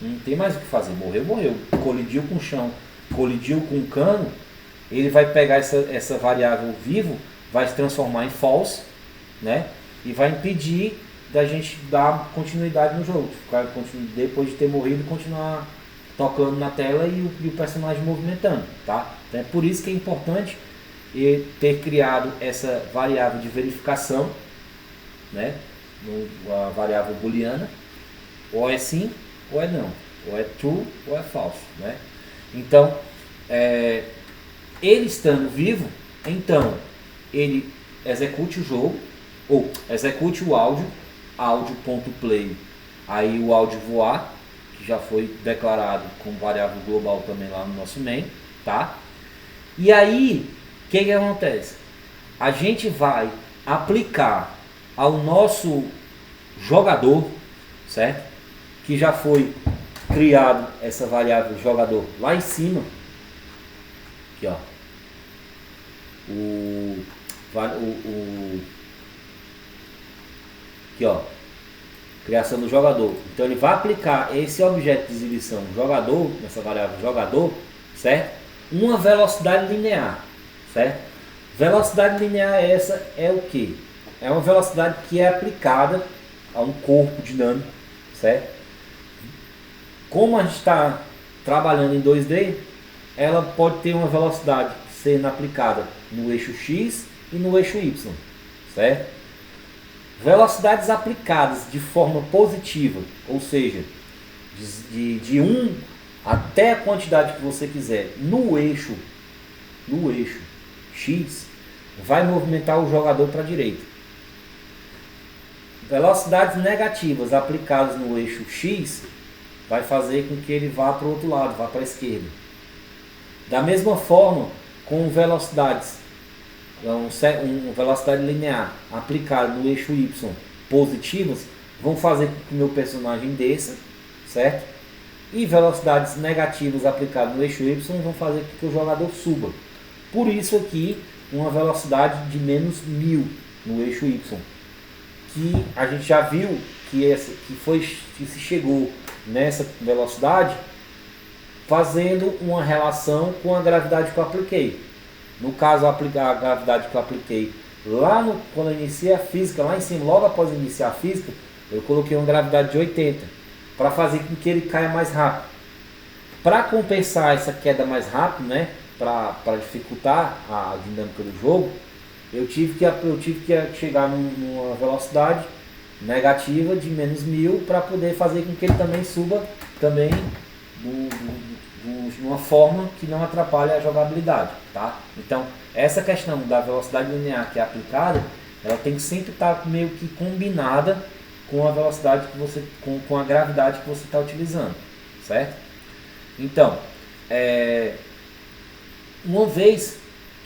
não tem mais o que fazer. Morreu, morreu. Colidiu com o chão, colidiu com o cano, ele vai pegar essa variável vivo, vai se transformar em false, né? E vai impedir da gente dar continuidade no jogo. Depois de ter morrido, continuar tocando na tela e o personagem movimentando, tá? Então é por isso que é importante ter criado essa variável de verificação, né? A variável booleana, ou é sim ou é não, ou é true ou é false, né? Então, ele estando vivo, então ele execute o jogo, ou execute o áudio.play, aí o áudio voar, que já foi declarado como variável global também lá no nosso main, tá? E aí, o que acontece? A gente vai aplicar ao nosso jogador, certo? Que já foi criado essa variável jogador lá em cima, aqui ó, aqui ó, criação do jogador. Então ele vai aplicar esse objeto de exibição jogador, nessa variável jogador, certo? Uma velocidade linear, certo? Velocidade linear essa é o que? É uma velocidade que é aplicada a um corpo dinâmico, certo? Como a gente está trabalhando em 2D, ela pode ter uma velocidade sendo aplicada no eixo X e no eixo Y, certo? Velocidades aplicadas de forma positiva, ou seja, de 1 até a quantidade que você quiser no eixo X, vai movimentar o jogador para a direita. Velocidades negativas aplicadas no eixo X vai fazer com que ele vá para o outro lado, vá para a esquerda. Da mesma forma, com velocidades uma velocidade linear aplicada no eixo Y positivas vão fazer com que o meu personagem desça, certo? E velocidades negativas aplicadas no eixo Y vão fazer com que o jogador suba. Por isso aqui, uma velocidade de menos 1000 no eixo Y. Que a gente já viu que se chegou nessa velocidade fazendo uma relação com a gravidade que eu apliquei. No caso, a gravidade que eu apliquei lá quando eu iniciei a física, lá em cima, logo após iniciar a física, eu coloquei uma gravidade de 80 para fazer com que ele caia mais rápido. Para compensar essa queda mais rápida, né, para dificultar a dinâmica do jogo, eu tive que chegar numa velocidade negativa de menos 1000 para poder fazer com que ele também suba também de uma forma que não atrapalhe a jogabilidade, tá? Então, essa questão da velocidade linear que é aplicada, ela tem que sempre estar meio que combinada com a velocidade que você, com a gravidade que você está utilizando, certo? Então, uma vez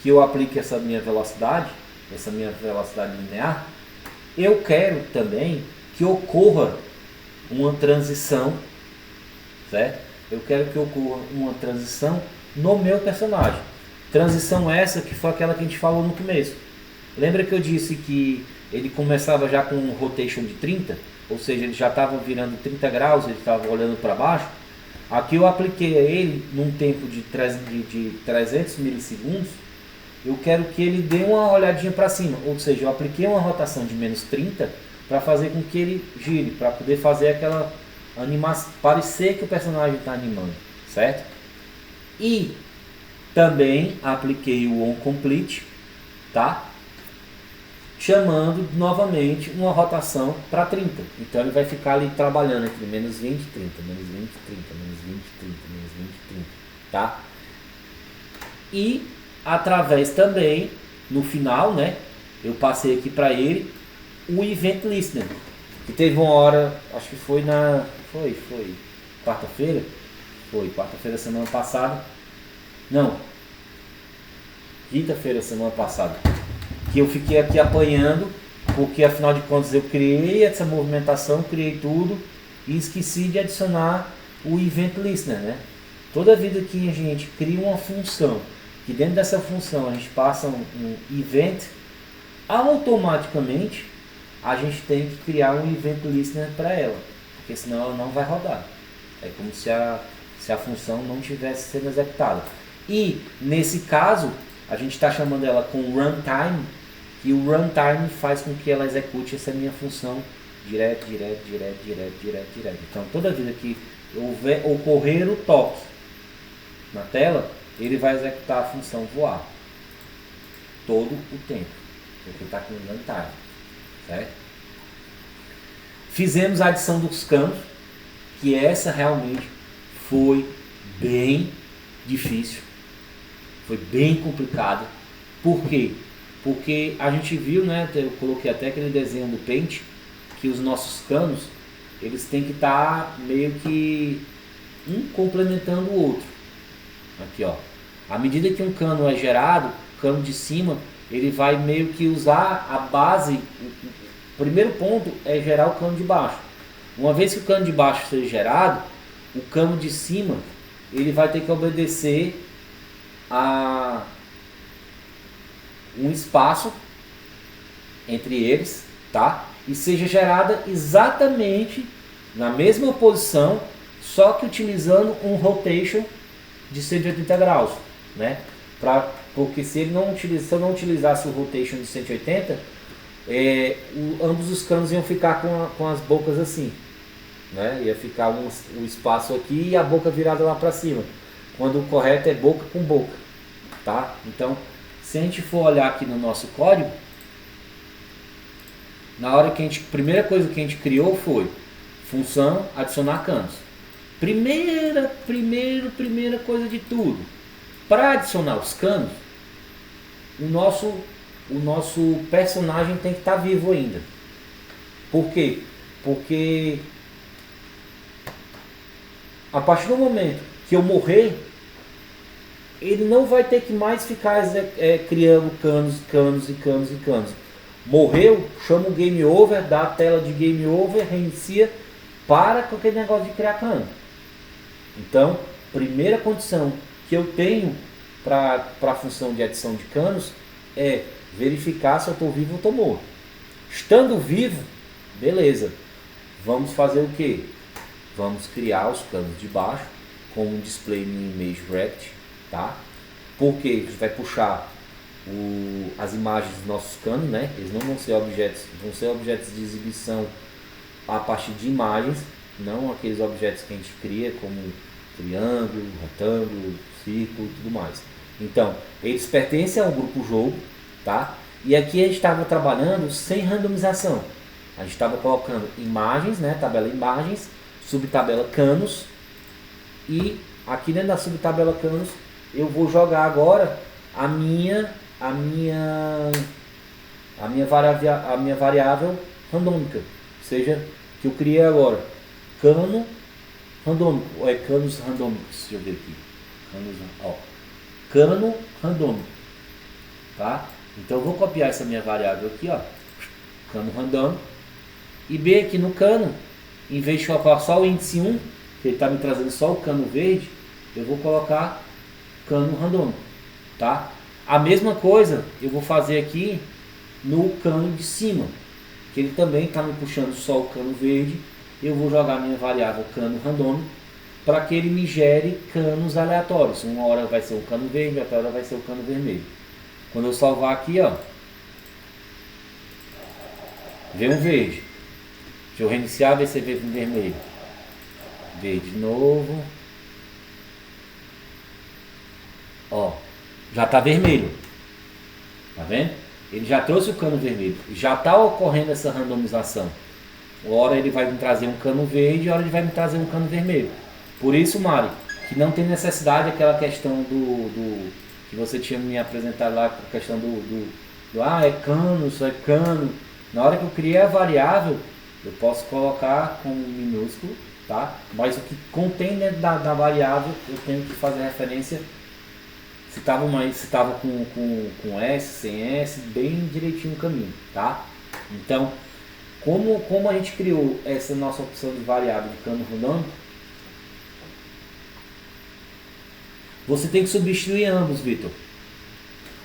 que eu aplique essa minha velocidade linear, eu quero também que ocorra uma transição, certo? Eu quero que ocorra uma transição no meu personagem. Transição essa que foi aquela que a gente falou no começo. Lembra que eu disse que ele começava já com um rotation de 30? Ou seja, ele já estava virando 30 graus, ele estava olhando para baixo. Aqui eu apliquei a ele num tempo de 300 milissegundos. Eu quero que ele dê uma olhadinha para cima. Ou seja, eu apliquei uma rotação de menos 30 para fazer com que ele gire, para poder fazer aquela animação, parecer que o personagem está animando, certo? E também apliquei o onComplete, tá? Chamando novamente uma rotação para 30. Então ele vai ficar ali trabalhando entre menos 20 e 30, menos 20 e 30, menos 20 e 30, menos 20 e 30, tá? E através também, no final, né, eu passei aqui para ele o Event Listener, que teve uma hora, acho que foi quarta-feira, quarta-feira semana passada, não, quinta-feira semana passada, que eu fiquei aqui apanhando, porque afinal de contas eu criei essa movimentação, criei tudo e esqueci de adicionar o Event Listener, né? Toda vida que a gente cria uma função, que dentro dessa função a gente passa um event, automaticamente a gente tem que criar um Event Listener para ela, porque senão ela não vai rodar. É como se a função não tivesse sendo executada. E nesse caso, a gente está chamando ela com runtime, e o runtime faz com que ela execute essa minha função direto. Então toda vida que ocorrer o toque na tela, ele vai executar a função voar todo o tempo, porque está com runtime, certo? Fizemos a adição dos campos, que essa realmente foi bem difícil, foi bem complicada. Por quê? Porque a gente viu, né, eu coloquei até aquele desenho do Paint, que os nossos canos, eles têm que estar meio que um complementando o outro. Aqui, ó. À medida que um cano é gerado, o cano de cima, ele vai meio que usar a base. O primeiro ponto é gerar o cano de baixo. Uma vez que o cano de baixo seja gerado, o cano de cima, ele vai ter que obedecer a um espaço entre eles, tá? E seja gerada exatamente na mesma posição, só que utilizando um rotation de 180 graus, né? Porque se eu não utilizasse o rotation de 180, ambos os canos iam ficar com as bocas assim, né? Ia ficar um espaço aqui e a boca virada lá para cima, quando o correto é boca com boca, tá? Então, se a gente for olhar aqui no nosso código, na hora que primeira coisa que a gente criou foi função adicionar canos. Primeira coisa de tudo, para adicionar os canos, o nosso personagem tem que estar vivo ainda. Por quê? Porque a partir do momento que eu morrer, ele não vai ter que mais ficar criando canos. Morreu, chama o game over, dá a tela de game over, reinicia, para com aquele negócio de criar cano. Então, primeira condição que eu tenho para a função de adição de canos é verificar se eu estou vivo ou estou morto. Estando vivo, beleza. Vamos fazer o que? Vamos criar os canos de baixo com um display no image rect, tá? Porque a gente vai puxar as imagens dos nossos canos, né? Eles não vão ser objetos, vão ser objetos de exibição a partir de imagens, não aqueles objetos que a gente cria como triângulo, retângulo, círculo e tudo mais. Então, eles pertencem ao grupo jogo, tá? E aqui a gente estava trabalhando sem randomização. A gente estava colocando imagens, né? Tabela imagens, subtabela canos, e aqui dentro da subtabela canos eu vou jogar agora a minha variável randômica, ou seja, que eu criei agora, cano randômico, ou é canos randômicos, deixa eu ver aqui, cano randômico, tá? Então eu vou copiar essa minha variável aqui, ó, cano randômico, e bem aqui no cano, em vez de colocar só o índice 1, que ele está me trazendo só o cano verde, eu vou colocar cano randômico, tá? A mesma coisa eu vou fazer aqui no cano de cima, que ele também está me puxando só o cano verde. Eu vou jogar minha variável cano randômico para que ele me gere canos aleatórios. Uma hora vai ser o cano verde, outra hora vai ser o cano vermelho. Quando eu salvar aqui, ó, vê um verde. Deixa eu reiniciar, ver se vê um vermelho. Verde de novo. Ó, já está vermelho. Tá vendo? Ele já trouxe o cano vermelho. Já está ocorrendo essa randomização. Uma hora ele vai me trazer um cano verde, hora ele vai me trazer um cano vermelho. Por isso, Mari, que não tem necessidade aquela questão do que você tinha me apresentado lá, a questão é cano, só é cano. Na hora que eu criei a variável, eu posso colocar com minúsculo, tá? Mas o que contém dentro da variável, eu tenho que fazer referência se estava com S, sem S, bem direitinho o caminho, tá? Então, como a gente criou essa nossa opção de variável de cano randômico, você tem que substituir ambos, Vitor.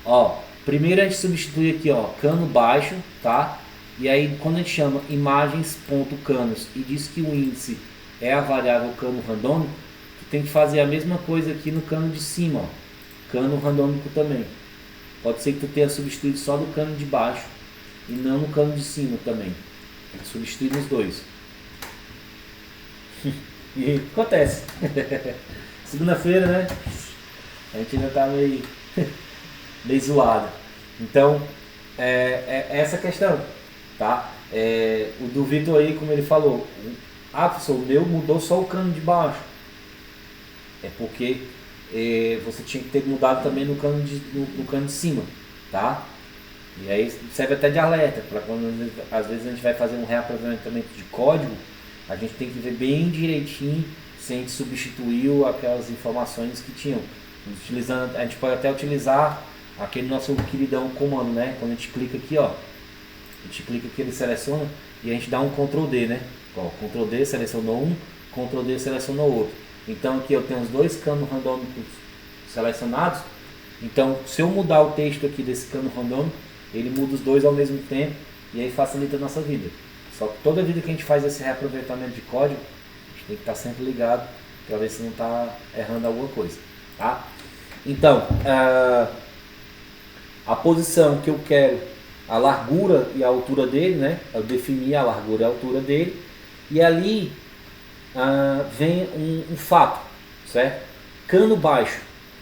Ó, primeiro a gente substitui aqui, ó, cano baixo, tá? E aí quando a gente chama imagens.canos e diz que o índice é a variável cano randômico, tu tem que fazer a mesma coisa aqui no cano de cima, ó. Cano randômico também. Pode ser que tu tenha substituído só do cano de baixo e não no cano de cima também. Tem que substituir nos dois. E acontece. Segunda-feira, né? A gente ainda tá meio zoado. Então, é essa questão, tá? O do Vitor aí, como ele falou, professor, o meu mudou só o cano de baixo. É porque você tinha que ter mudado também no cano de cima, tá? E aí serve até de alerta, para quando às vezes a gente vai fazer um reaproveitamento de código, a gente tem que ver bem direitinho se a gente substituiu aquelas informações que tinham. A gente pode até utilizar aquele nosso queridão comando, né? Quando a gente clica aqui, ó, a gente clica aqui, ele seleciona e a gente dá um Ctrl D, né? Ó, Ctrl D selecionou um, Ctrl D selecionou outro. Então aqui eu tenho os dois canos randômicos selecionados. Então se eu mudar o texto aqui desse cano randômico, ele muda os dois ao mesmo tempo e aí facilita a nossa vida. Só que toda vida que a gente faz esse reaproveitamento de código, a gente tem que estar sempre ligado para ver se não está errando alguma coisa, tá? Então, a posição que eu quero, a largura e a altura dele, né? Eu defini a largura e a altura dele e ali vem um fato, certo? Cano baixo,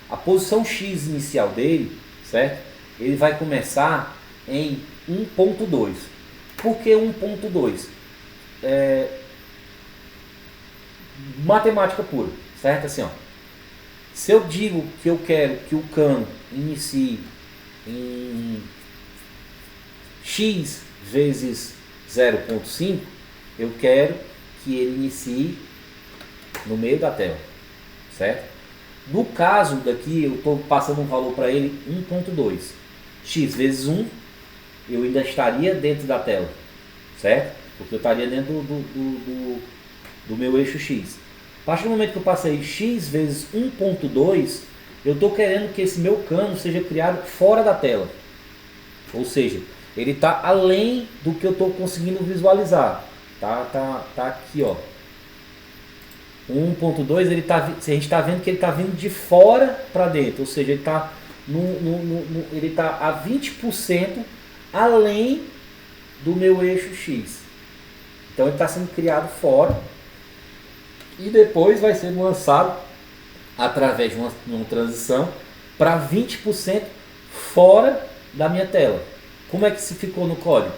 a posição X inicial dele, certo? Ele vai começar em 1.2. Por que 1.2? Matemática pura, certo? Assim, ó, se eu digo que eu quero que o cano inicie em X vezes 0.5, eu quero que ele inicie no meio da tela, certo? No caso daqui, eu estou passando um valor para ele 1.2. X vezes 1, eu ainda estaria dentro da tela, certo? Porque eu estaria dentro do meu eixo X. A partir do momento que eu passei X vezes 1.2, eu estou querendo que esse meu cano seja criado fora da tela. Ou seja, ele está além do que eu estou conseguindo visualizar. Tá aqui, ó. 1.2, ele tá, a gente está vendo que ele está vindo de fora para dentro. Ou seja, ele está ele tá a 20% além do meu eixo X. Então ele está sendo criado fora e depois vai ser lançado através de uma transição para 20% fora da minha tela. Como é que se ficou no código?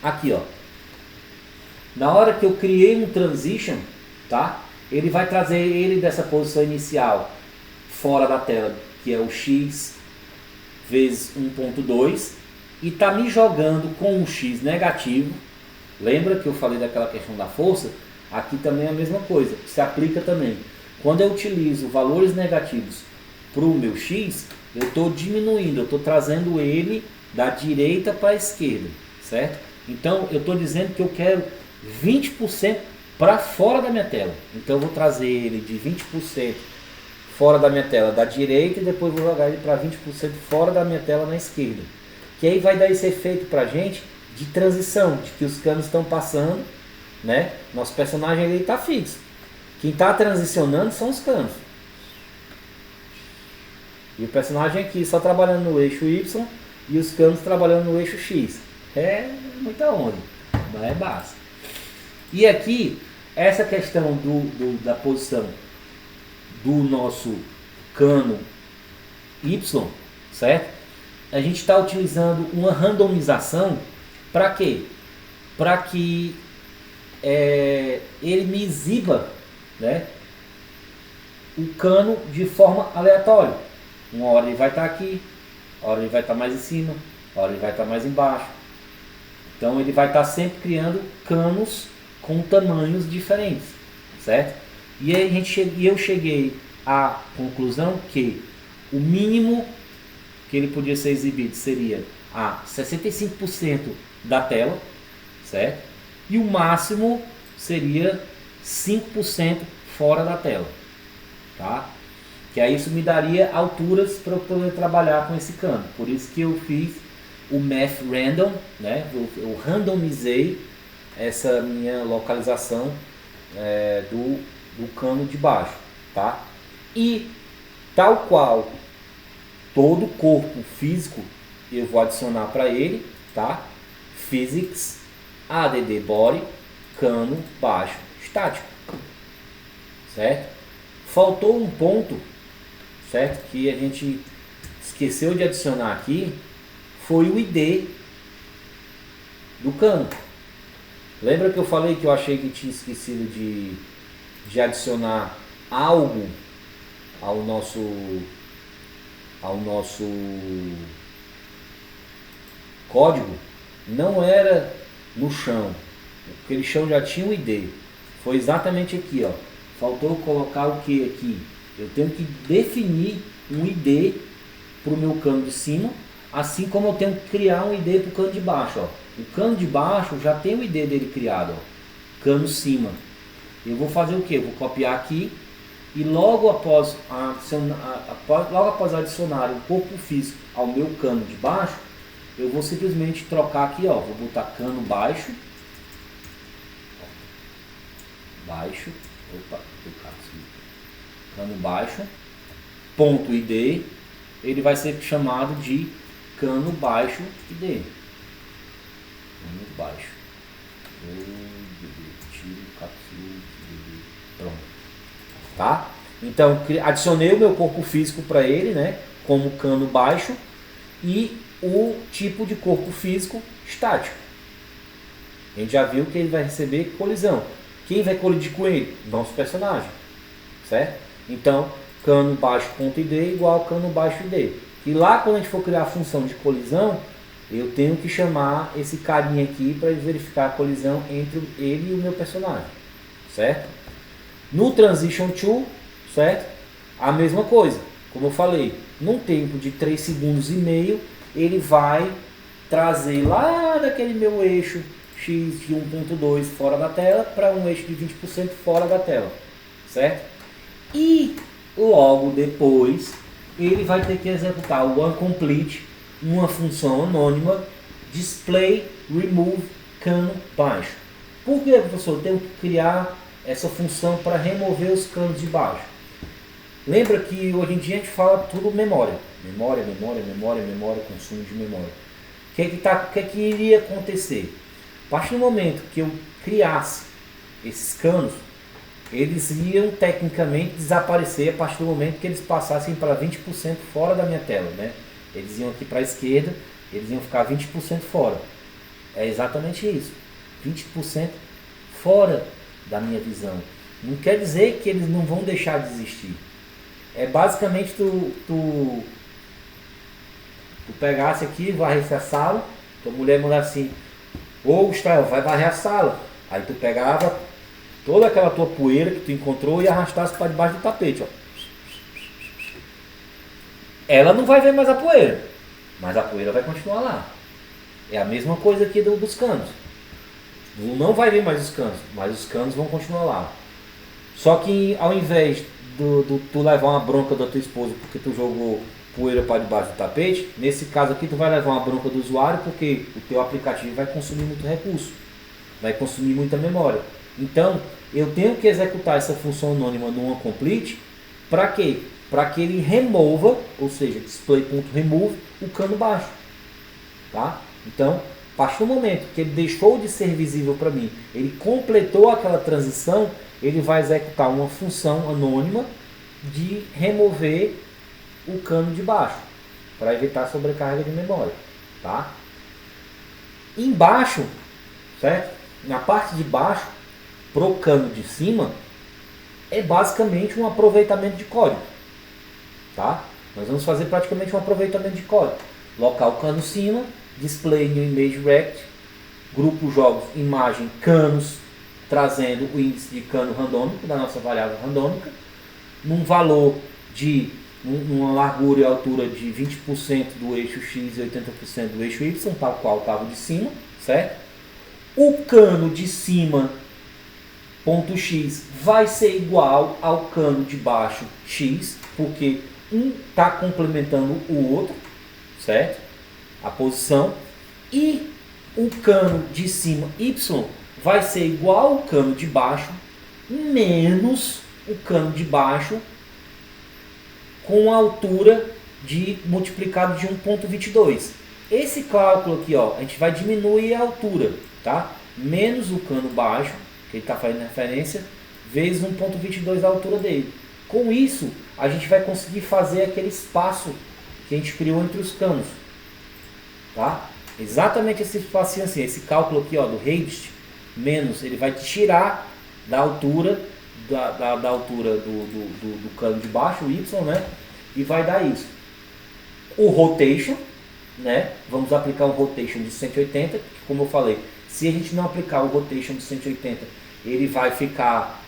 Aqui, ó. Na hora que eu criei um transition, tá? Ele vai trazer ele dessa posição inicial fora da tela, que é o X vezes 1.2, e tá me jogando com um X negativo. Lembra que eu falei daquela questão da força? Aqui também é a mesma coisa, se aplica também. Quando eu utilizo valores negativos para o meu X, eu estou diminuindo, eu estou trazendo ele da direita para a esquerda, certo? Então eu estou dizendo que eu quero 20% para fora da minha tela. Então eu vou trazer ele de 20% fora da minha tela da direita e depois vou jogar ele para 20% fora da minha tela na esquerda. Que aí vai dar esse efeito para a gente de transição, de que os canos estão passando, né? Nosso personagem ele está fixo. Quem está transicionando são os canos. E o personagem aqui só trabalhando no eixo Y e os canos trabalhando no eixo X. É muita onda, mas é base. E aqui, essa questão da posição do nosso cano Y, certo? A gente está utilizando uma randomização para quê? Para que ele me exiba, né, o cano de forma aleatória. Uma hora ele vai estar aqui, uma hora ele vai estar mais em cima, uma hora ele vai estar mais embaixo. Então ele vai estar sempre criando canos com tamanhos diferentes, certo? E aí eu cheguei à conclusão que o mínimo que ele podia ser exibido seria a 65% da tela, certo? E o máximo seria 5% fora da tela, tá? Que aí isso me daria alturas para eu poder trabalhar com esse cano. Por isso que eu fiz o Math Random, né? Eu randomizei essa minha localização do cano de baixo, tá? E tal qual todo corpo físico, eu vou adicionar para ele, tá? Physics, add body, cano baixo, estático, certo? Faltou um ponto, certo? Que a gente esqueceu de adicionar aqui, foi o ID do cano. Lembra que eu falei que eu achei que tinha esquecido de adicionar algo ao nosso código? Não era no chão, aquele chão já tinha um ID. Foi exatamente aqui, ó. Faltou colocar o que aqui? Eu tenho que definir um ID para o meu cano de cima, assim como eu tenho que criar um ID para o cano de baixo, ó. O cano de baixo já tem o ID dele criado, ó. Cano cima. Eu vou fazer o que? Eu vou copiar aqui e logo após adicionar o corpo físico ao meu cano de baixo, eu vou simplesmente trocar aqui, ó. Vou botar cano baixo. Baixo. Opa, cano baixo. Ponto ID. Ele vai ser chamado de cano baixo ID. Cano baixo. Pronto. Tá? Então, adicionei o meu corpo físico para ele, né? Como cano baixo. E o tipo de corpo físico estático. A gente já viu que ele vai receber colisão. Quem vai colidir com ele? Nosso personagem. Certo? Então, cano baixo ponto ID igual cano baixo ID. E lá quando a gente for criar a função de colisão, eu tenho que chamar esse carinha aqui para verificar a colisão entre ele e o meu personagem. Certo? No Transition Tool, certo? A mesma coisa, como eu falei, num tempo de 3 segundos e meio, ele vai trazer lá daquele meu eixo X de 1.2 fora da tela para um eixo de 20% fora da tela, certo? E logo depois ele vai ter que executar o onComplete, uma função anônima, display remove cano baixo. Por que, professor, eu tenho que criar essa função para remover os canos de baixo? Lembra que hoje em dia a gente fala tudo memória. Memória, memória, memória, memória, consumo de memória. O que que iria acontecer? A partir do momento que eu criasse esses canos, eles iam tecnicamente desaparecer a partir do momento que eles passassem para 20% fora da minha tela, né? Eles iam aqui para a esquerda, eles iam ficar 20% fora. É exatamente isso. 20% fora da minha visão. Não quer dizer que eles não vão deixar de existir. É basicamente tu pegasse aqui, varresse a sala, tua mulher mandava assim, ô Gustavo, vai varrer a sala. Aí tu pegava toda aquela tua poeira que tu encontrou e arrastasse para debaixo do tapete, ó. Ela não vai ver mais a poeira, mas a poeira vai continuar lá. É a mesma coisa aqui dos canos. Tu não vai ver mais os canos, mas os canos vão continuar lá. Só que ao invés tu levar uma bronca da tua esposa porque tu jogou poeira para debaixo do tapete, nesse caso aqui tu vai levar uma bronca do usuário porque o teu aplicativo vai consumir muito recurso, vai consumir muita memória. Então eu tenho que executar essa função anônima no onComplete para quê? Para que ele remova, ou seja, display.remove o cano baixo, tá? Então, a partir do momento que ele deixou de ser visível para mim, ele completou aquela transição, ele vai executar uma função anônima de remover o cano de baixo, para evitar sobrecarga de memória, tá? Embaixo, certo? Na parte de baixo, pro cano de cima, é basicamente um aproveitamento de código, tá? Nós vamos fazer praticamente um aproveitamento de código. Local cano cima, display new image rect, grupo jogos, imagem, canos, trazendo o índice de cano randômico da nossa variável randômica, num valor de uma largura e altura de 20% do eixo X e 80% do eixo Y, tal qual estava de cima, certo? O cano de cima ponto X vai ser igual ao cano de baixo X, porque um está complementando o outro, certo? A posição. E o cano de cima Y vai ser igual ao cano de baixo menos o cano de baixo com a altura de multiplicado de 1.22. Esse cálculo aqui, ó, a gente vai diminuir a altura, tá? Menos o cano baixo, que ele está fazendo referência, vezes 1.22 da altura dele. Com isso, a gente vai conseguir fazer aquele espaço que a gente criou entre os canos, tá? Exatamente esse espacinho assim, esse cálculo aqui, ó, do radius, menos, ele vai tirar da altura da altura do cano de baixo, o Y, né? E vai dar isso. O rotation, né? Vamos aplicar um rotation de 180, que, como eu falei, se a gente não aplicar o rotation de 180, ele vai ficar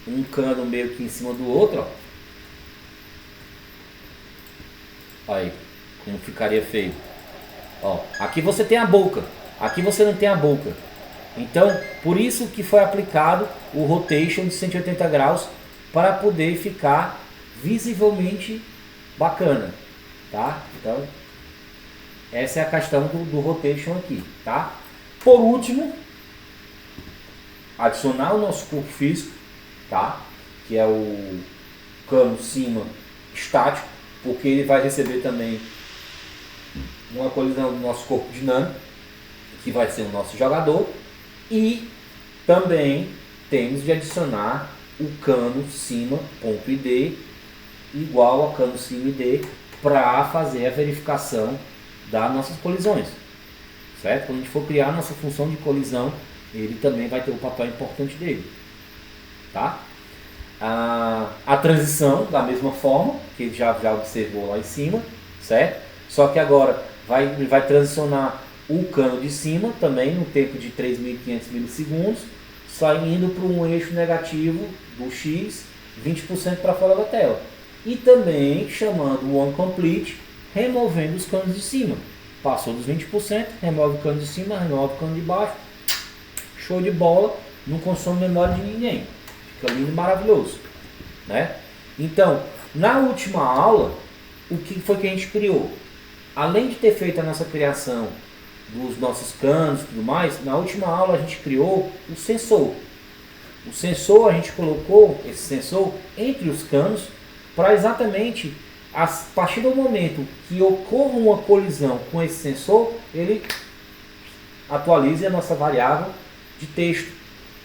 um cano meio que em cima do outro, ó. Aí, como ficaria feio. Ó, aqui você tem a boca, aqui você não tem a boca. Então, por isso que foi aplicado o rotation de 180 graus para poder ficar visivelmente bacana, tá? Então, essa é a questão do rotation aqui, tá? Por último, adicionar o nosso corpo físico, tá? Que é o cano cima estático, porque ele vai receber também uma colisão do nosso corpo dinâmico, que vai ser o nosso jogador. E também temos de adicionar o cano cima ponto id igual ao cano cima id para fazer a verificação das nossas colisões, certo? Quando a gente for criar a nossa função de colisão, ele também vai ter um papel importante dele, tá? A transição da mesma forma que ele já observou lá em cima, certo? Só que agora vai transicionar o cano de cima também no tempo de 3.500 milissegundos, saindo para um eixo negativo do X, 20% para fora da tela. e também chamando o onComplete, removendo os canos de cima. Passou dos 20%, remove o cano de cima, remove o cano de baixo, show de bola, não consome memória de ninguém, fica lindo e maravilhoso, né? Então, na última aula, o que foi que a gente criou? Além de ter feito a nossa criação dos nossos canos e tudo mais, na última aula a gente criou o sensor. O sensor, a gente colocou esse sensor entre os canos para exatamente, a partir do momento que ocorra uma colisão com esse sensor, ele atualize a nossa variável de texto.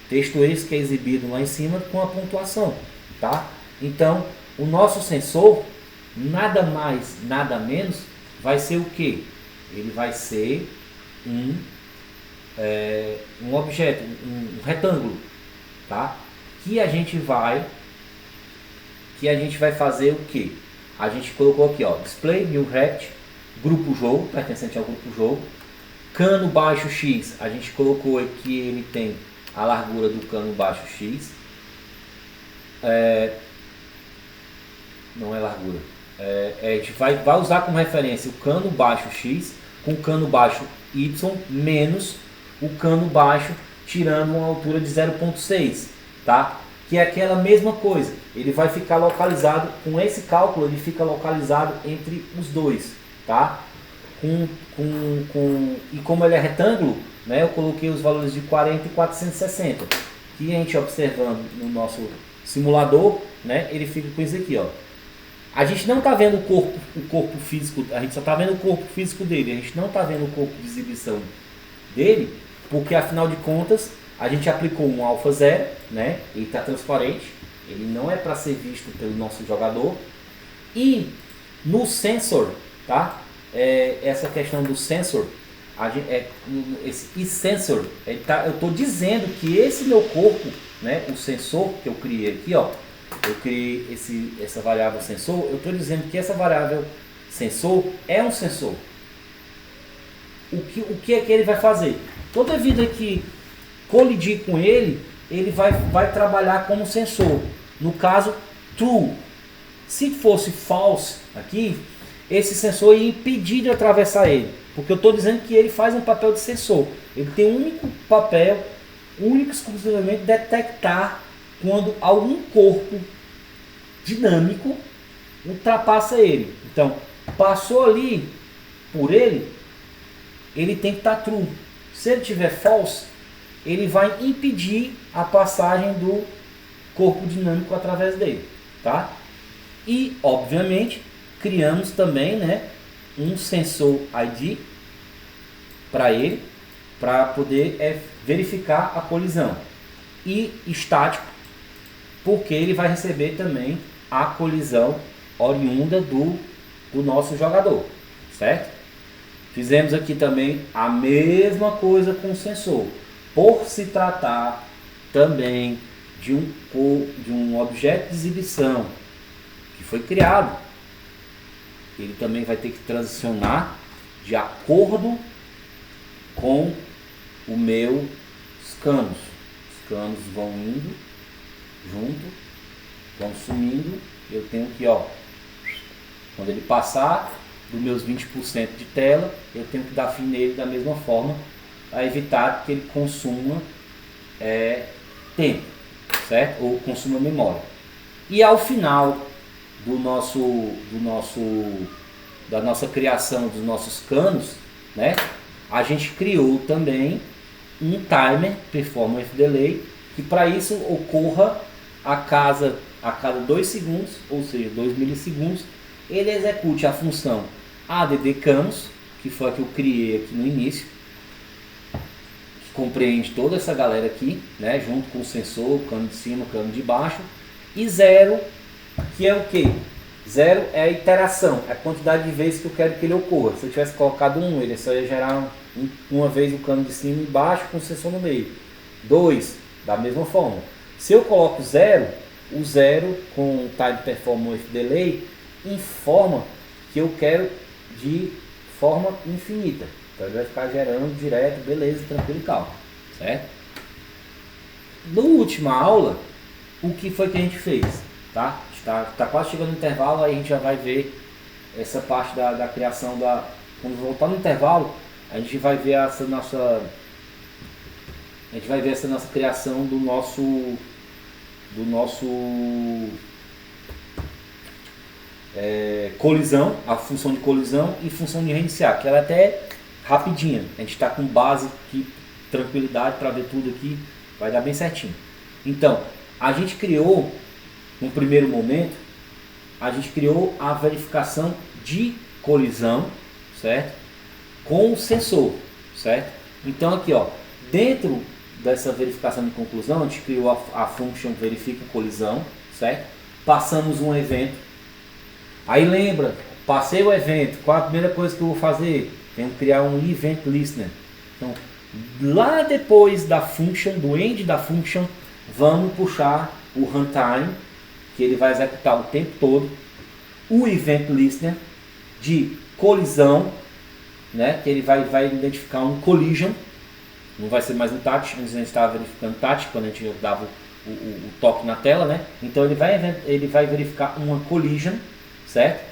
Texto esse que é exibido lá em cima com a pontuação, tá? Então, o nosso sensor, nada mais, nada menos, vai ser o quê? Ele vai ser um objeto, um retângulo, tá? Que a gente vai fazer o quê? A gente colocou aqui, ó, display new rect, grupo jogo, pertencente ao grupo jogo. Cano baixo X, a gente colocou aqui, ele tem a largura do cano baixo X. Não é largura. A gente vai usar como referência o cano baixo X com o cano baixo Y menos o cano baixo tirando uma altura de 0,6, tá? Que é aquela mesma coisa. Ele vai ficar localizado, com esse cálculo, ele fica localizado entre os dois, tá? E como ele é retângulo, né, eu coloquei os valores de 40 e 460. Que a gente observando no nosso simulador, né, ele fica com isso aqui, ó. A gente não está vendo o corpo físico, a gente só está vendo o corpo físico dele, a gente não está vendo o corpo de exibição dele, porque afinal de contas a gente aplicou um alfa 0, né? Ele está transparente, ele não é para ser visto pelo nosso jogador. E no sensor, tá? Essa questão do sensor, esse sensor, eu estou dizendo que esse meu corpo, né? O sensor que eu criei aqui, ó, eu criei essa variável sensor, eu estou dizendo que essa variável sensor é um sensor. O que é que ele vai fazer? Toda vida que colidir com ele, ele vai trabalhar como sensor. No caso, true. Se fosse false aqui, esse sensor ia impedir de atravessar ele. Porque eu estou dizendo que ele faz um papel de sensor. Ele tem um único papel, único e exclusivamente detectar quando algum corpo dinâmico ultrapassa ele. Então, passou ali por ele, ele tem que estar true. Se ele tiver false, ele vai impedir a passagem do corpo dinâmico através dele, tá? E, obviamente, criamos também, né, um sensor ID para ele, para poder verificar a colisão. E estático, porque ele vai receber também a colisão oriunda do nosso jogador, certo? Fizemos aqui também a mesma coisa com o sensor. Por se tratar também de um objeto de exibição que foi criado, ele também vai ter que transicionar de acordo com o meus canos. Os canos vão indo junto, vão sumindo. Eu tenho que, ó, quando ele passar dos meus 20% de tela, eu tenho que dar fim nele da mesma forma, para evitar que ele consuma tempo, certo? Ou consuma memória. E ao final da nossa criação dos nossos canos, né, a gente criou também um timer performance delay, que para isso ocorra a cada 2 segundos, ou seja, 2 milissegundos, ele execute a função add canos, que foi a que eu criei aqui no início, que compreende toda essa galera aqui, né, junto com o sensor, o cano de cima, o cano de baixo, e 0, que é o que? 0 é a iteração, é a quantidade de vezes que eu quero que ele ocorra. Se eu tivesse colocado 1, ele só ia gerar uma vez o cano de cima e baixo com o sensor no meio. 2, da mesma forma. Se eu coloco 0, o 0 com o Time Performance Delay informa que eu quero de forma infinita. Então ele vai ficar gerando direto, beleza, tranquilo e calmo, certo? Na última aula, o que foi que a gente fez? Tá? Está quase chegando no intervalo, aí a gente já vai ver essa parte da criação da... Quando voltar no intervalo, a gente vai ver essa nossa criação do nosso colisão, a função de colisão e função de reiniciar, que ela é até rapidinha. A gente está com base aqui, tranquilidade para ver tudo aqui, vai dar bem certinho. Então, a gente criou, no primeiro momento, a gente criou a verificação de colisão, certo? Com o sensor, certo? Então aqui, ó, dentro dessa verificação de conclusão, a gente criou a function verifica colisão, certo? Passamos um evento. Aí lembra, passei o evento, qual a primeira coisa que eu vou fazer? Tenho que criar um event listener. Então, lá depois da function, do end da function, vamos puxar o runtime, que ele vai executar o tempo todo, o event listener de colisão, né, que ele vai identificar um collision, não vai ser mais um touch, antes a gente estava verificando touch, quando a gente dava o toque na tela, né? Então ele vai verificar uma collision, certo?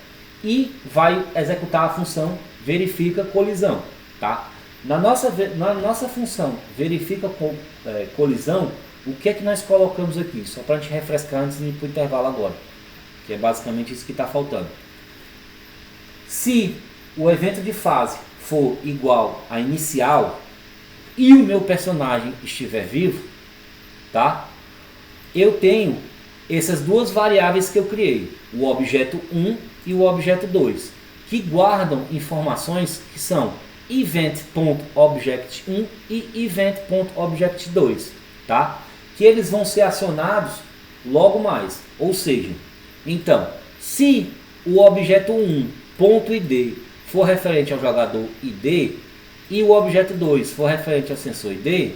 E vai executar a função verifica colisão, tá? Na nossa função verifica colisão, o que é que nós colocamos aqui? Só para a gente refrescar antes de ir para o intervalo agora, que é basicamente isso que está faltando. Se o evento de fase for igual a inicial e o meu personagem estiver vivo, tá? Eu tenho essas duas variáveis que eu criei, o objeto 1 e o objeto 2, que guardam informações que são event.object1 e event.object2, tá? Que eles vão ser acionados logo mais. Ou seja, então, se o objeto 1.id for referente ao jogador ID e o objeto 2 for referente ao sensor ID,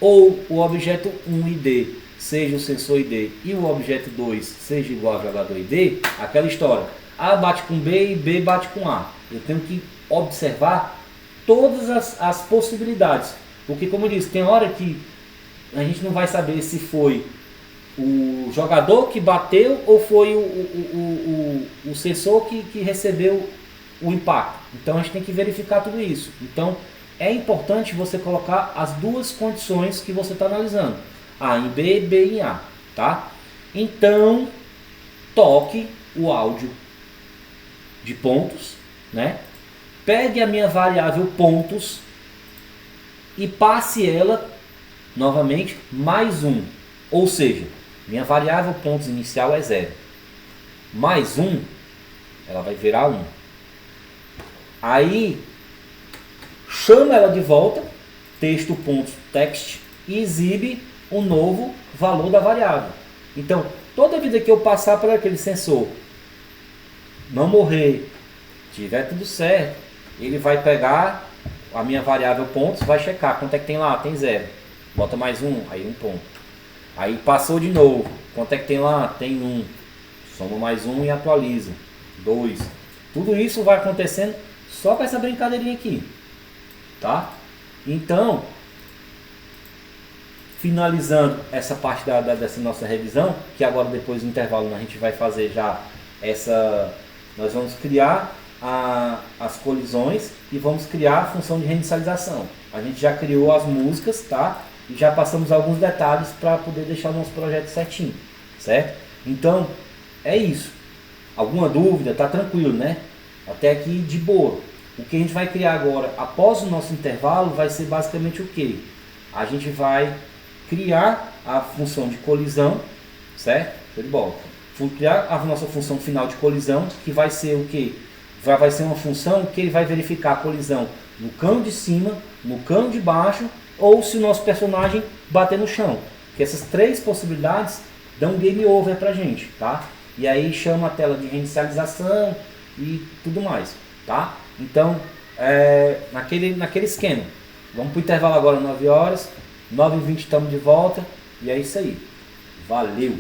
ou o objeto 1id seja o sensor ID e o objeto 2 seja igual ao jogador ID, aquela história, A bate com B e B bate com A. Eu tenho que observar todas as possibilidades, porque, como eu disse, tem hora que a gente não vai saber se foi o jogador que bateu ou foi o sensor que recebeu o impacto. Então a gente tem que verificar tudo isso. Então é importante você colocar as duas condições que você está analisando, A em B, B em A, tá? Então toque o áudio de pontos, né? Pegue a minha variável pontos e passe ela novamente mais 1, ou seja, minha variável pontos inicial é 0, mais 1, ela vai virar 1. Aí chama ela de volta, texto pontos text, e exibe o novo valor da variável. Então, toda vida que eu passar por aquele sensor, não morrer, tiver tudo certo, ele vai pegar a minha variável pontos, vai checar quanto é que tem lá, tem 0. Bota mais 1, aí 1 ponto. Aí passou de novo, quanto é que tem lá? Tem 1. Soma mais 1 e atualiza. 2. Tudo isso vai acontecendo só com essa brincadeirinha aqui, tá? Então, finalizando essa parte dessa nossa revisão, que agora depois do intervalo a gente vai fazer já essa... Nós vamos criar as colisões e vamos criar a função de reinicialização. A gente já criou as músicas, tá? E já passamos alguns detalhes para poder deixar o nosso projeto certinho, certo? Então, é isso. Alguma dúvida? Tá tranquilo, né? Até aqui de boa. O que a gente vai criar agora, após o nosso intervalo, vai ser basicamente o quê? A gente vai criar a função de colisão, certo? Show de bola. Criar a nossa função final de colisão, que vai ser o quê? Vai ser uma função que ele vai verificar a colisão no cano de cima, no cano de baixo, ou se o nosso personagem bater no chão. Que essas três possibilidades dão game over pra gente, tá? E aí chama a tela de reinicialização e tudo mais, tá? Então, naquele esquema. Vamos pro intervalo agora, 9 horas, 9h20 estamos de volta, e é isso aí. Valeu!